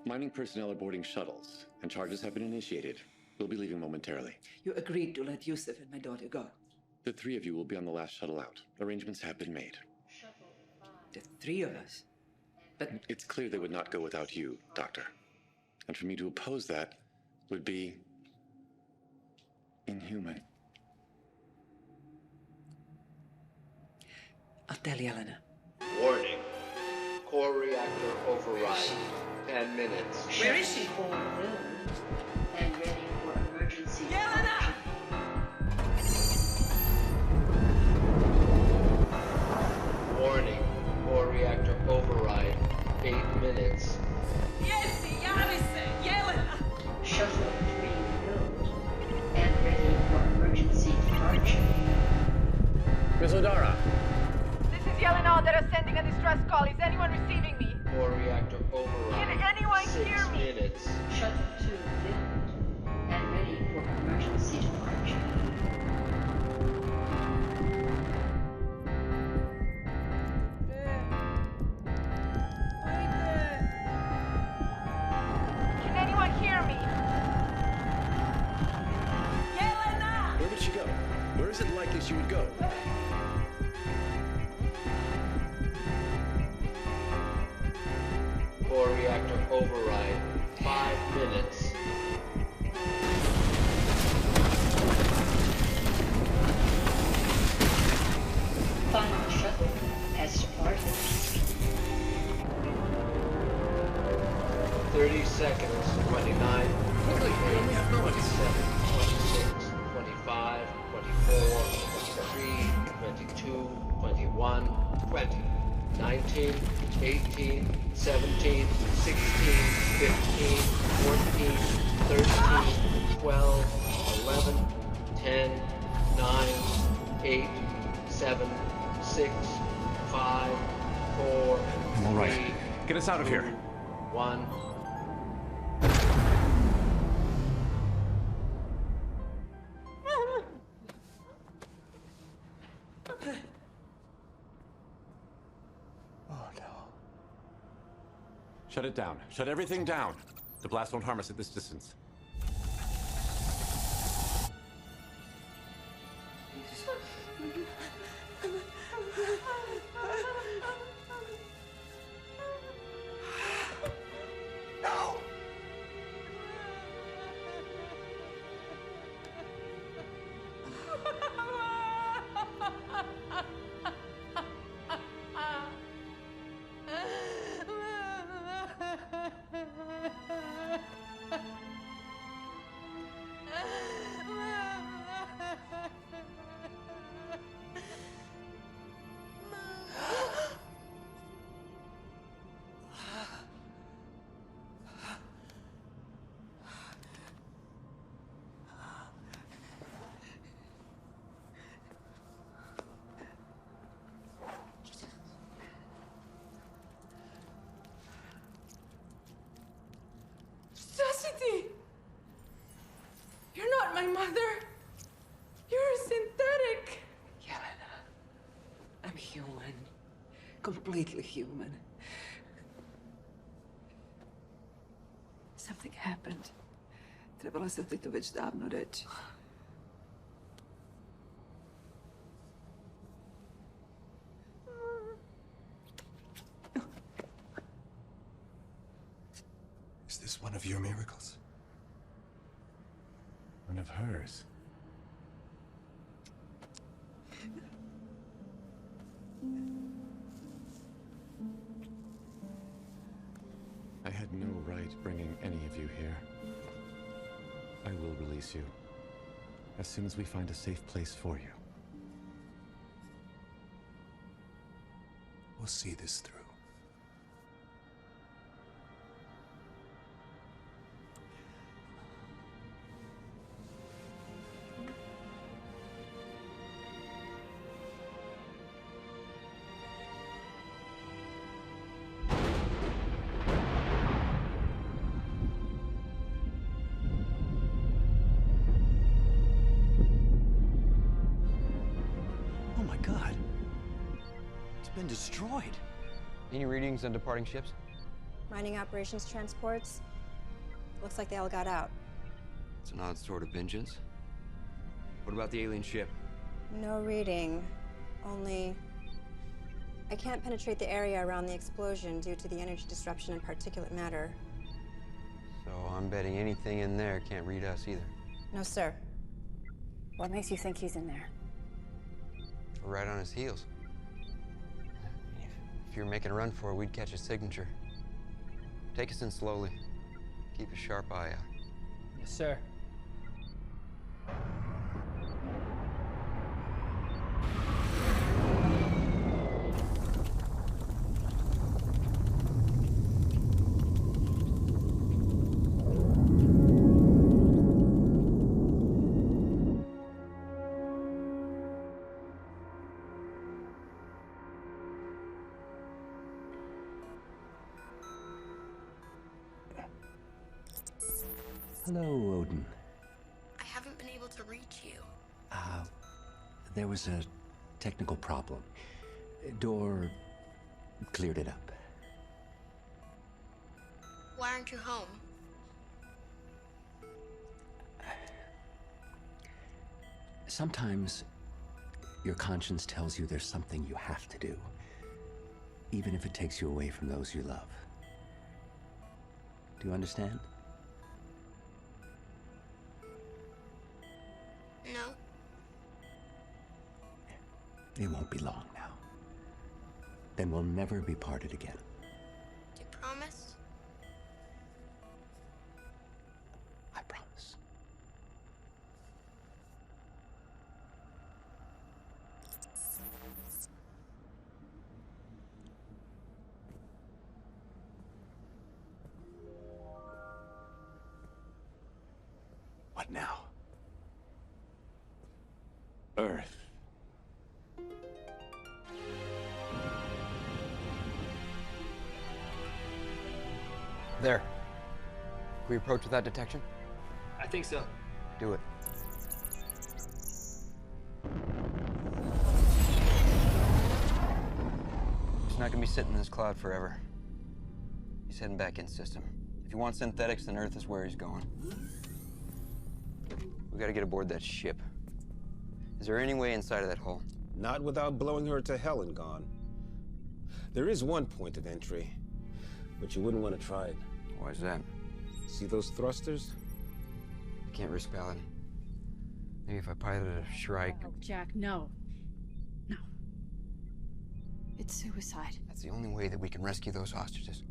Mining personnel are boarding shuttles, and charges have been initiated. We'll be leaving momentarily. You agreed to let Yusuf and my daughter go. The three of you will be on the last shuttle out. Arrangements have been made. The three of us. But it's clear they would not go without you, Doctor. And for me to oppose that would be inhuman. I'll tell Yelena. Warning. Core reactor override. 10 minutes. Where is she? And ready for emergency. Yelena! Warning. Core reactor override. 8 minutes. Shuttle 3 filled and ready for emergency departure. Miss O'Dara. This is Yelena. They're sending a distress call. Is anyone receiving me? Core reactor override. Can anyone 6 hear me? minutes. Shuttle 2 filled and ready for emergency departure. Can anyone hear me? Where would she go? Where is it likely she would go? Core reactor override. 5 minutes. Final shuttle has departed. 30 seconds. 29. 28, 27, 26, 25, 24, 23, 22, 21, 20, 19, 18, 17, 16, 15, 14, 13, 12, 11, 10, 9, 8, 7, 6, 5, 4, I'm all right. 3, Get us out of here. 1. Shut it down. Shut everything down. The blast won't harm us at this distance. No. Chastity! You're not my mother. You're synthetic. Yelena, I'm human. Completely human. Something happened. Trebala sam ti to već davno reći. Is this one of your miracles? One of hers. I had no right bringing any of you here. I will release you as soon as we find a safe place for you. We'll see this through. Oh my God. It's been destroyed. Any readings on departing ships? Mining operations transports. Looks like they all got out. It's an odd sort of vengeance. What about the alien ship? No reading. Only I can't penetrate the area around the explosion due to the energy disruption and particulate matter. So I'm betting anything in there can't read us either. No, sir. What makes you think he's in there? We're right on his heels. If you're making a run for it, we'd catch his signature. Take us in slowly. Keep a sharp eye out. Yes, sir. Hello, Odin. I haven't been able to reach you. There was a technical problem. Door cleared it up. Why aren't you home? Sometimes your conscience tells you there's something you have to do, even if it takes you away from those you love. Do you understand? No. It won't be long now. Then we'll never be parted again. Do you promise? I promise. What now? Earth. There. Can we approach without detection? I think so. Do it. He's not gonna be sitting in this cloud forever. He's heading back in system. If he wants synthetics, then Earth is where he's going. We gotta get aboard that ship. Is there any way inside of that hull? Not without blowing her to hell and gone. There is one point of entry, but you wouldn't want to try it. Why is that? See those thrusters? I can't risk Paladin. Maybe if I piloted a Shrike. Oh, Jack, no. No. It's suicide. That's the only way that we can rescue those hostages.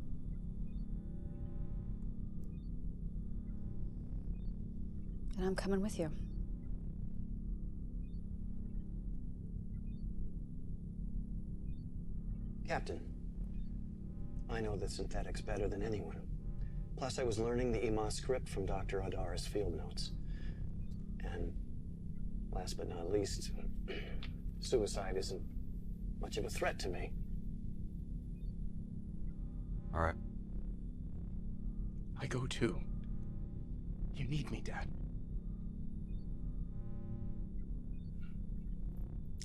And I'm coming with you. Captain, I know the synthetics better than anyone. Plus, I was learning the EMA script from Dr. Adara's field notes. And last but not least, suicide isn't much of a threat to me. All right. I go too. You need me, Dad.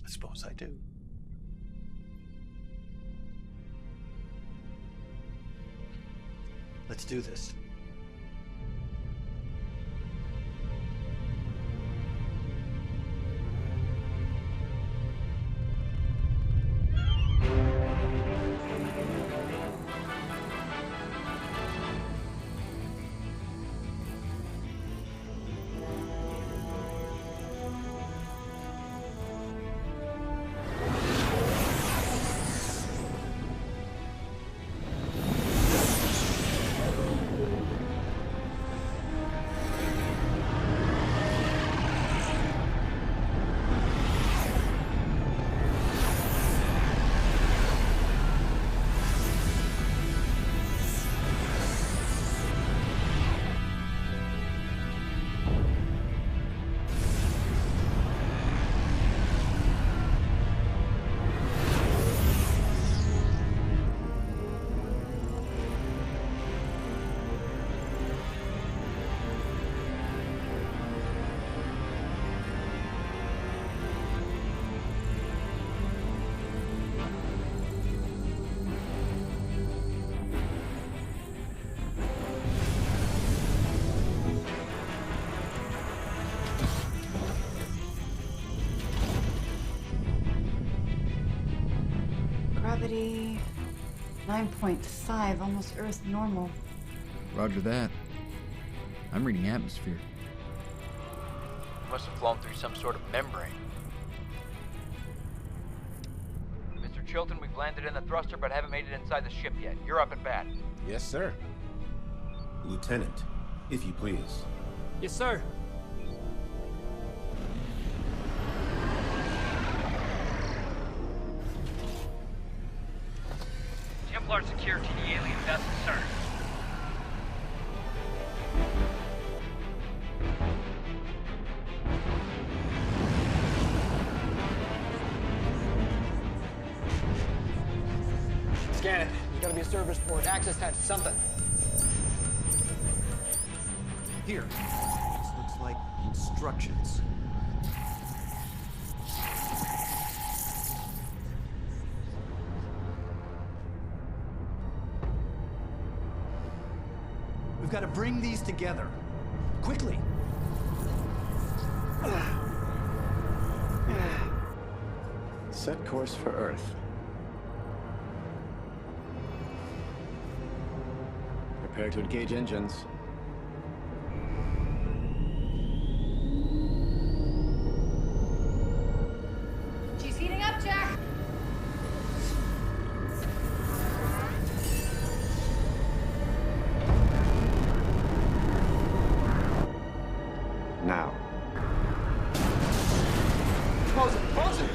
I suppose I do. Let's do this. Gravity 9.5, almost Earth normal. Roger that. I'm reading atmosphere. Must have flown through some sort of membrane. Mr. Chilton, we've landed in the thruster, but haven't made it inside the ship yet. You're up at bat. Yes, sir. Lieutenant, if you please. Yes, sir. Templar secure to the alien vessel, sir. Scan it. There's gotta be a service port, access hatch, something. Here. This looks like instructions. We've got to bring these together. Quickly. Set course for Earth. Prepare to engage engines. She's heating up, Jack! Now. Pause it! Pause it!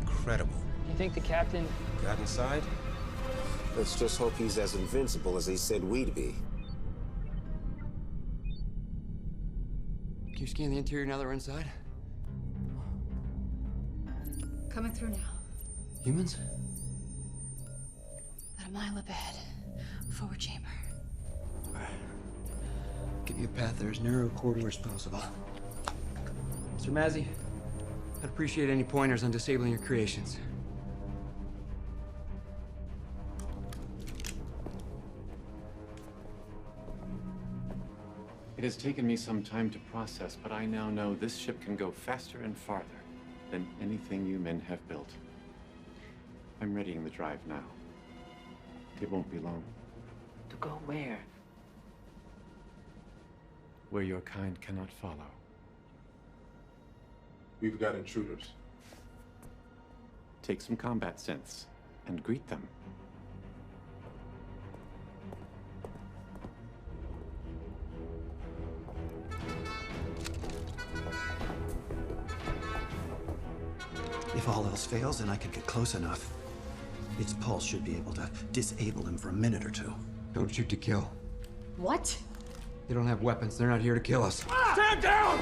Incredible. You think the captain... Got inside? Let's just hope he's as invincible as they said we'd be. Can you scan the interior now that we're inside? Coming through now. Humans? About a mile up ahead. Forward chamber. Give you a path there as narrow a corridor as possible. Mr. Mazzy, I'd appreciate any pointers on disabling your creations. It has taken me some time to process, but I now know this ship can go faster and farther than anything you men have built. I'm readying the drive now. It won't be long. To go where? Where your kind cannot follow. We've got intruders. Take some combat sense and greet them. If all else fails, then I could get close enough. Its pulse should be able to disable him for a minute or two. Don't shoot to kill. What? They don't have weapons. They're not here to kill us. Stand down!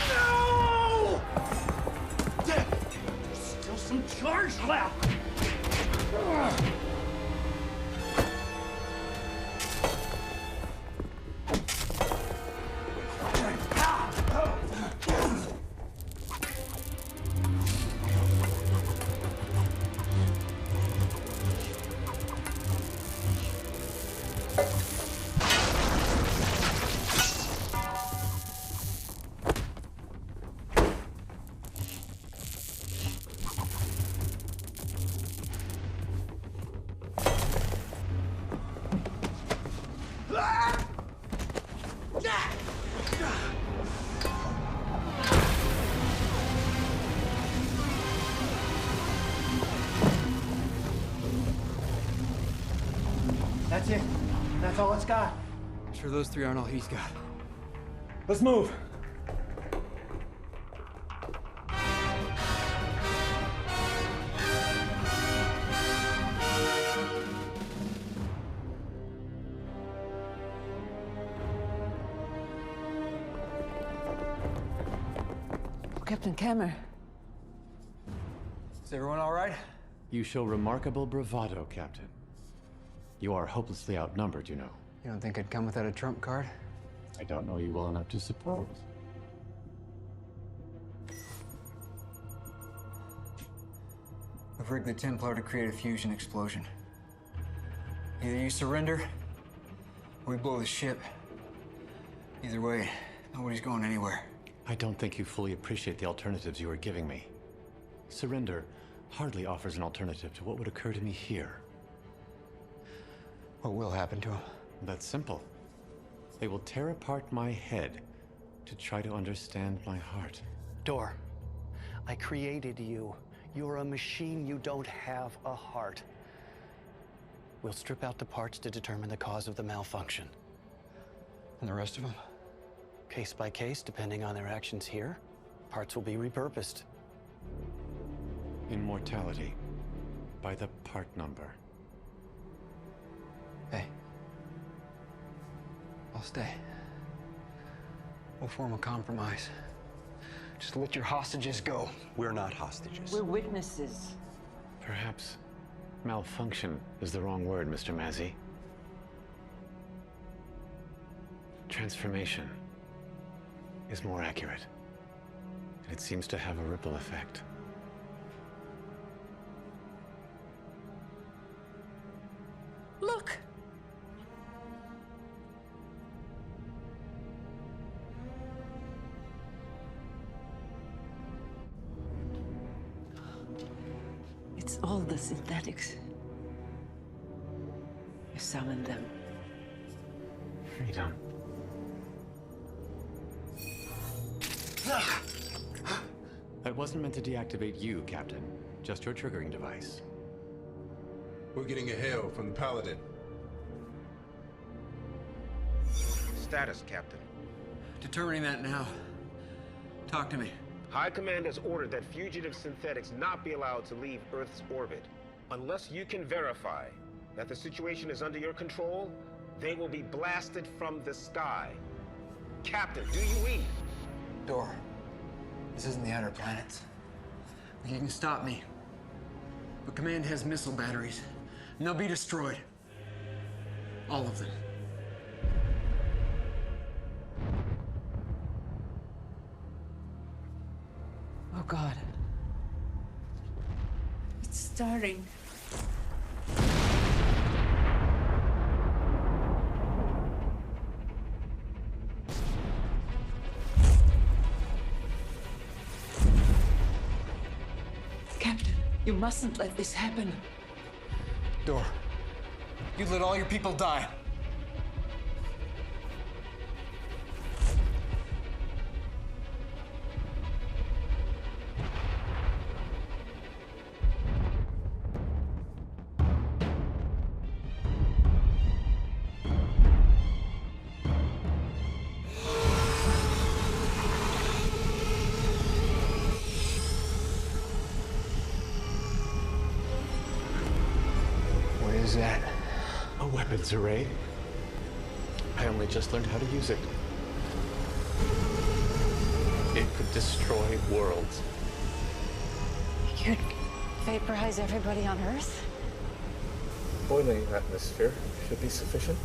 No! There's still some charge left. That's it. That's all it's got. I'm sure those three aren't all he's got. Let's move. Captain Kammer. Is everyone all right? You show remarkable bravado, Captain. You are hopelessly outnumbered, you know. You don't think I'd come without a trump card? I don't know you well enough to suppose. I've rigged the Templar to create a fusion explosion. Either you surrender, or we blow the ship. Either way, nobody's going anywhere. I don't think you fully appreciate the alternatives you are giving me. Surrender hardly offers an alternative to what would occur to me here. What will happen to him? That's simple. They will tear apart my head to try to understand my heart. Door, I created you. You're a machine. You don't have a heart. We'll strip out the parts to determine the cause of the malfunction. And the rest of them? Case by case, depending on their actions here, parts will be repurposed. Immortality. By the part number. Hey. I'll stay. We'll form a compromise. Just let your hostages go. We're not hostages. We're witnesses. Perhaps malfunction is the wrong word, Mr. Mazzy. Transformation is more accurate. It seems to have a ripple effect. Look! It's all the synthetics. You summoned them. You don't. That wasn't meant to deactivate you, Captain. Just your triggering device. We're getting a hail from the Paladin. Status, Captain. Determining that now. Talk to me. High Command has ordered that fugitive synthetics not be allowed to leave Earth's orbit. Unless you can verify that the situation is under your control, they will be blasted from the sky. Captain, do you read? Door. This isn't the Outer Planets. You can stop me. But Command has missile batteries, and they'll be destroyed. All of them. Oh, God. It's starting. Captain, you mustn't let this happen. Door. You let all your people die. What is that? A weapons array. I only just learned how to use it. It could destroy worlds. You'd vaporize everybody on Earth? Boiling atmosphere should be sufficient.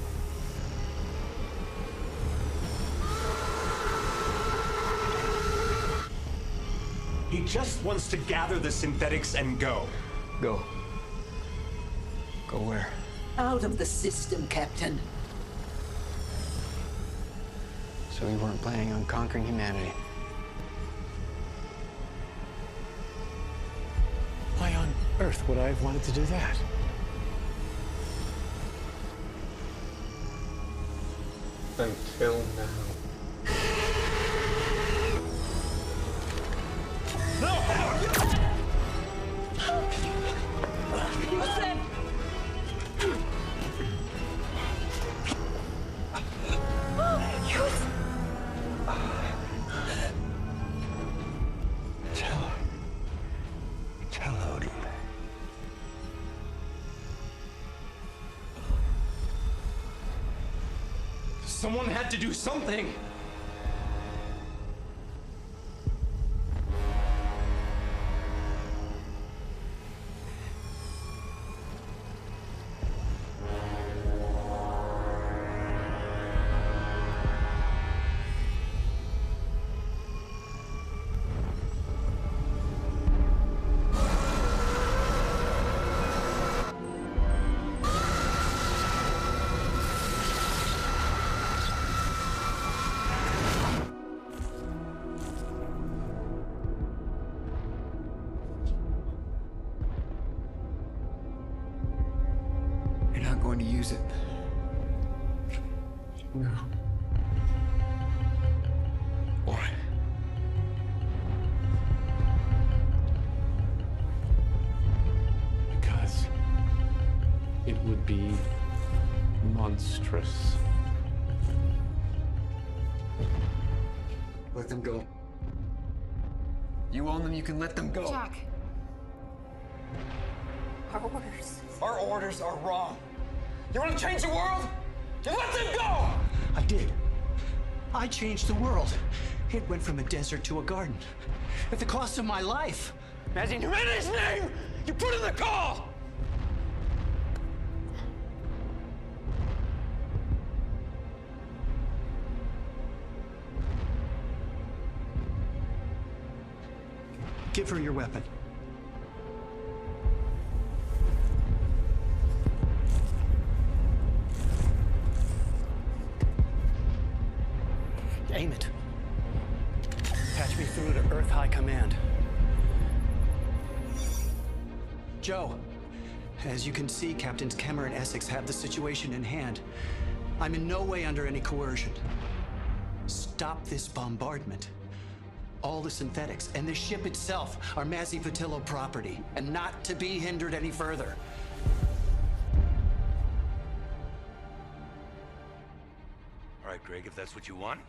He just wants to gather the synthetics and go. Go. Go where? Out of the system, Captain. So you weren't planning on conquering humanity? Why on earth would I have wanted to do that? Until now. Tell Odin. Someone had to do something. You're not going to use it. No. Why? Because it would be monstrous. Let them go. You own them, you can let them go. Jack. Our orders. Our orders are wrong. You want to change the world? You let them go! I did. I changed the world. It went from a desert to a garden. At the cost of my life. As in humanity's name, you put in the call! Give her your weapon. Aim it. Patch me through to Earth High Command. Joe, as you can see, Captains Kemmer and Essex have the situation in hand. I'm in no way under any coercion. Stop this bombardment. All the synthetics and the ship itself are Mazzy Patillo property and not to be hindered any further. right, Greg, if that's what you want.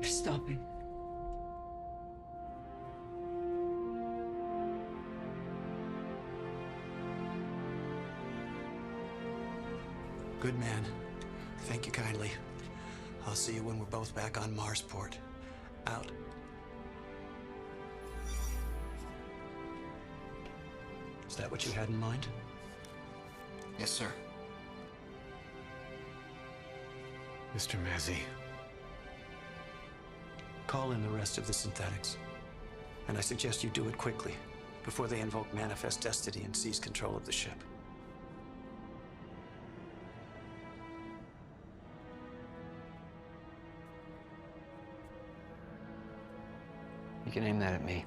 You're stopping. Good man. Thank you kindly. I'll see you when we're both back on Marsport. Out. Is that what you had in mind? Yes, sir. Mr. Mazzy. Call in the rest of the synthetics. And I suggest you do it quickly, before they invoke Manifest Destiny and seize control of the ship. You can aim that at me.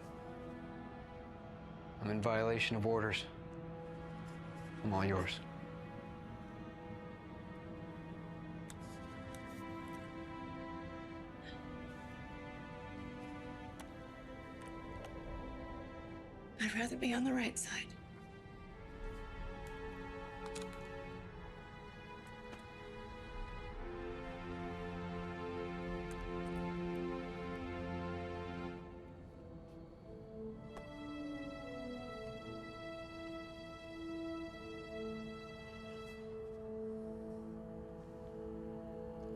I'm in violation of orders. I'm all yours. I'd rather be on the right side.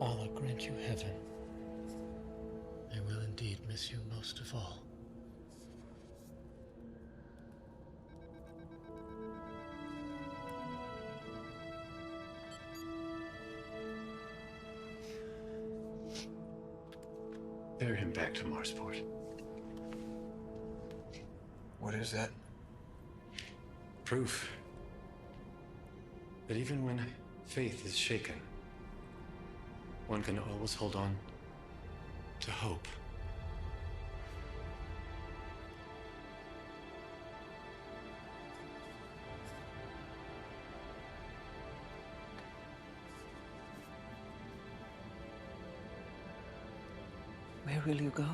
Allah grant you heaven. I will indeed miss you most of all. Bear him back to Marsport. What is that? Proof that even when faith is shaken, one can always hold on to hope. Where will you go?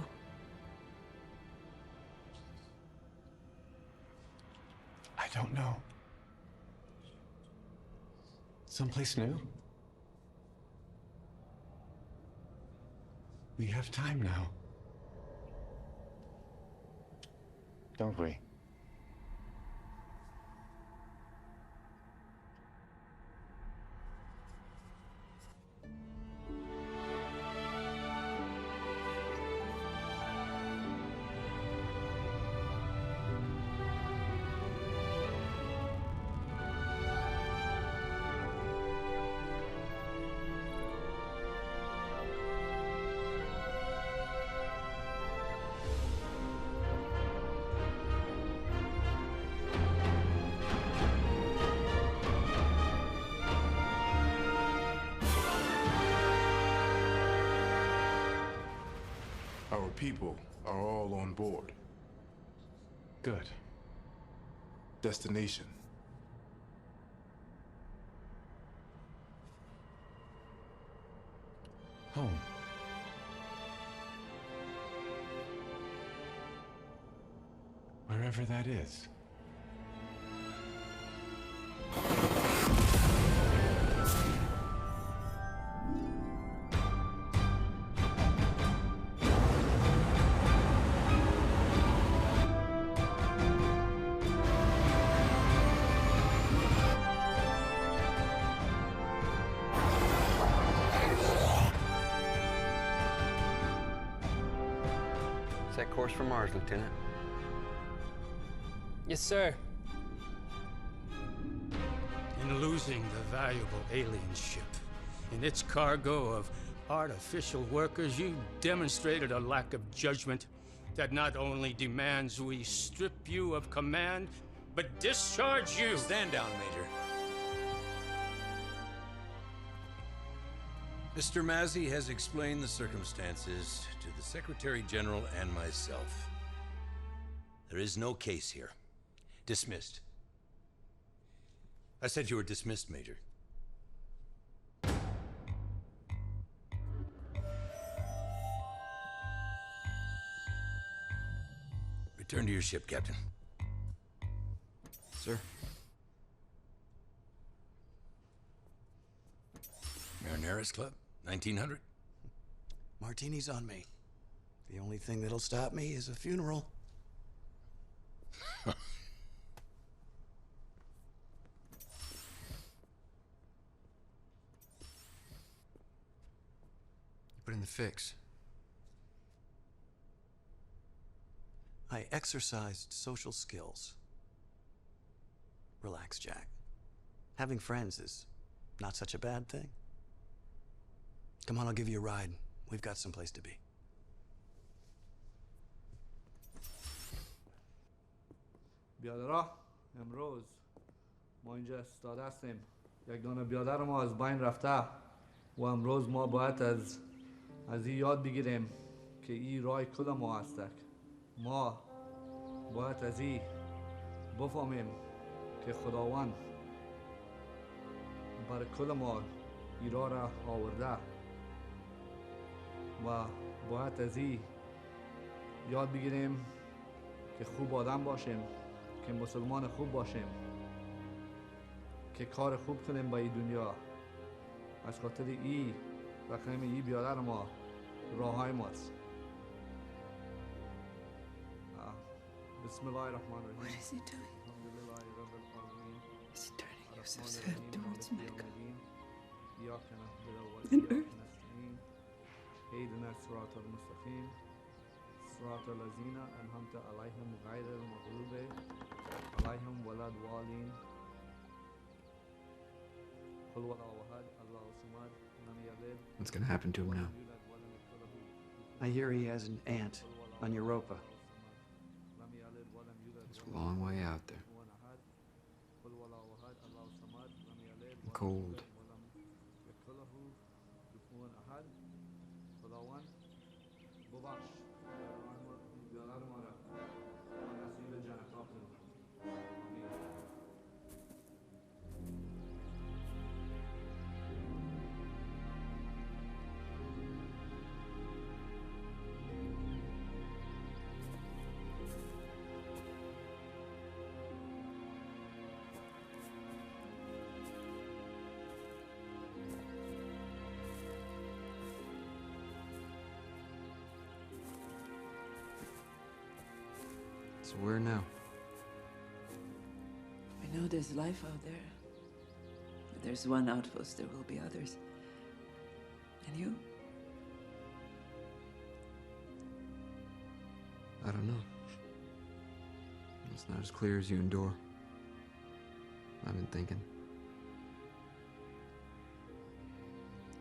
I don't know. Someplace new? We have time now. Don't we? Our people are all on board. Good. Destination. Home. Wherever that is. Set course for Mars, Lieutenant. Yes, sir. In losing the valuable alien ship and its cargo of artificial workers, you demonstrated a lack of judgment that not only demands we strip you of command, but discharge you. Stand down, Major. Mr. Mazzy has explained the circumstances to the Secretary General and myself. There is no case here. Dismissed. I said you were dismissed, Major. Return to your ship, Captain. Sir. Marineris Club, 1900. Martini's on me. The only thing that'll stop me is a funeral. Put in the fix. I exercised social skills. Relax, Jack. Having friends is not such a bad thing. Come on, I'll give you a ride. We've got someplace to be. بیادرها امروز ما اینجا استاده هستیم. یک دانه بیادر ما از بین رفته و امروز ما باید از این یاد بگیریم که این راه کل ما هستک. ما باید از این بفهمیم که خداوند برای کل ما این راه را آورده و باید از این یاد بگیریم که خوب آدم باشیم، که مسلمان خوب باشیم، که کار خوب کنیم با این دنیا. از خاطر این رقم این بیادر ما راه های ماست. بسم الله الرحمن الرحیم. What is he doing? Is he turning Yusuf's head towards Mecca? And earth? اهدنا الصراط المستقيم صراط الذين أنعمت عليهم غير المغضوب عليهم ولا الضالين قل هو الله أحد الله الصمد لم يلد. What's gonna happen to him now? I hear he has an aunt on Europa. It's a long way out there. And cold. So where now? I know there's life out there. If there's one outpost, there will be others. And you? I don't know. It's not as clear as you and Dor. I've been thinking.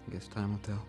I guess time will tell.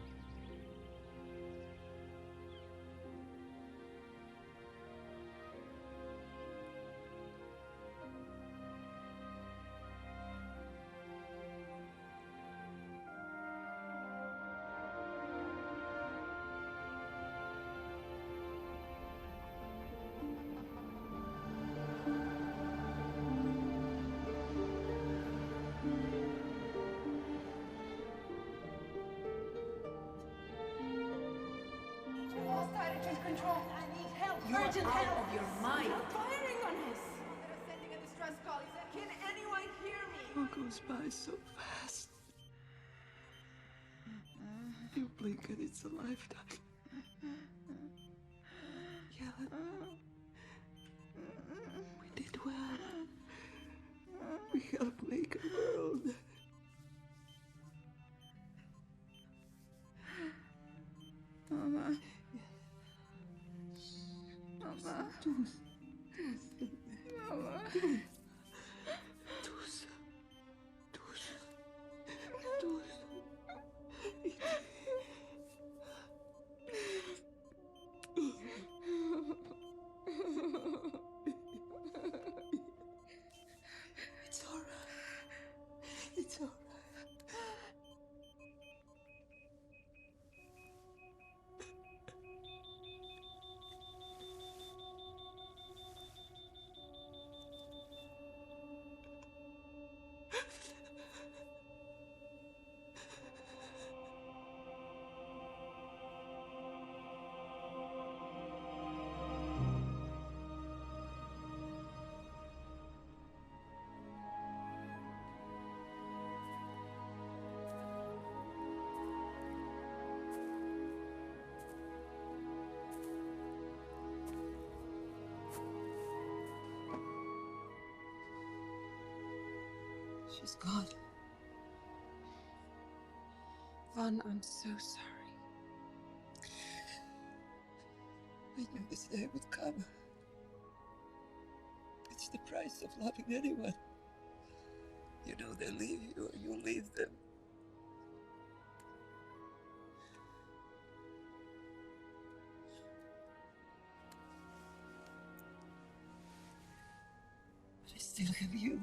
Control. I need help. You are Urgent out help. of your mind. Stop firing on us. They're sending a distress call. He said, "Can anyone hear me?" All goes by so fast. You blink and it's a lifetime. Yellen, we did well. We helped make a world. Mama. Mama. Mama. It's all right. It's all right. She's gone. Vaughn, I'm so sorry. I knew this day would come. It's the price of loving anyone. You know they'll leave you or you'll leave them. But I still have you.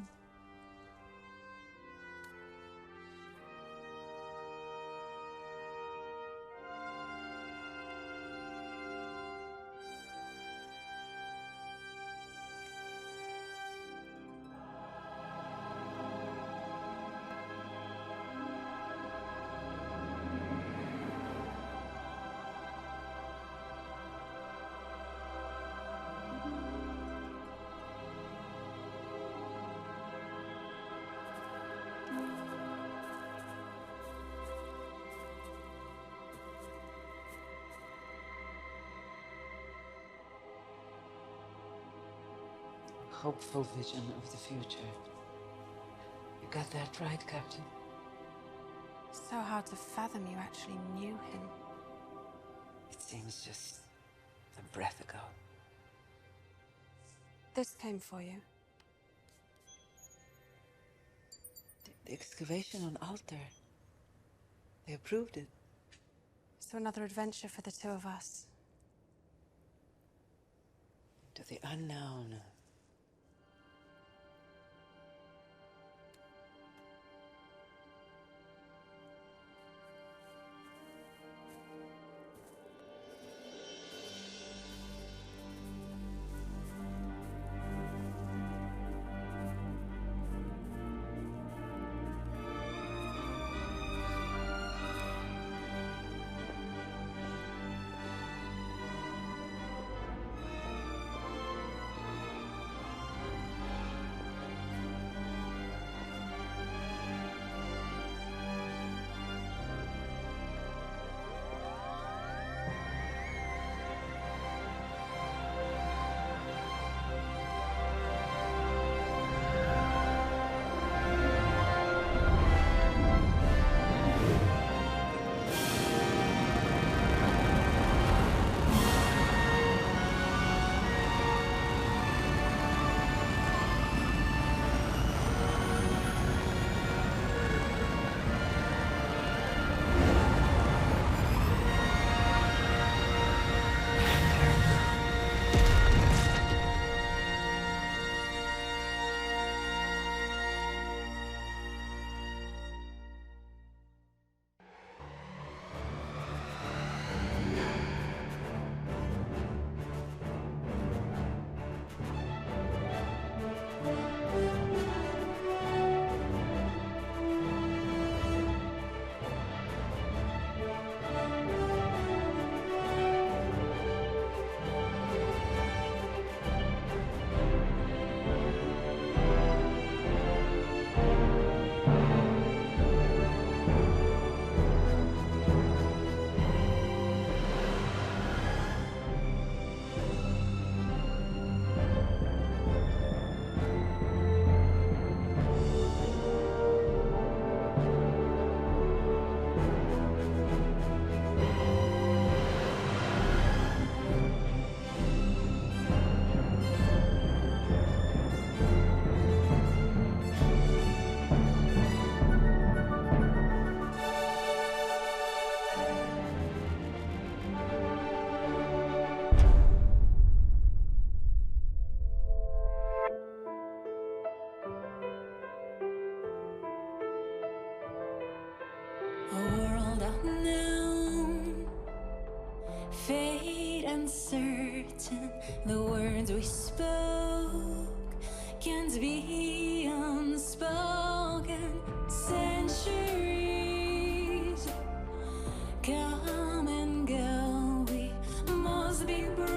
Hopeful vision of the future. You got that right, Captain. So hard to fathom you actually knew him. It seems just a breath ago. This came for you. The excavation on Altar. They approved it. So another adventure for the two of us. To the unknown. A world unknown, fate uncertain. The words we spoke can't be unspoken. Centuries come and go. We must be brave.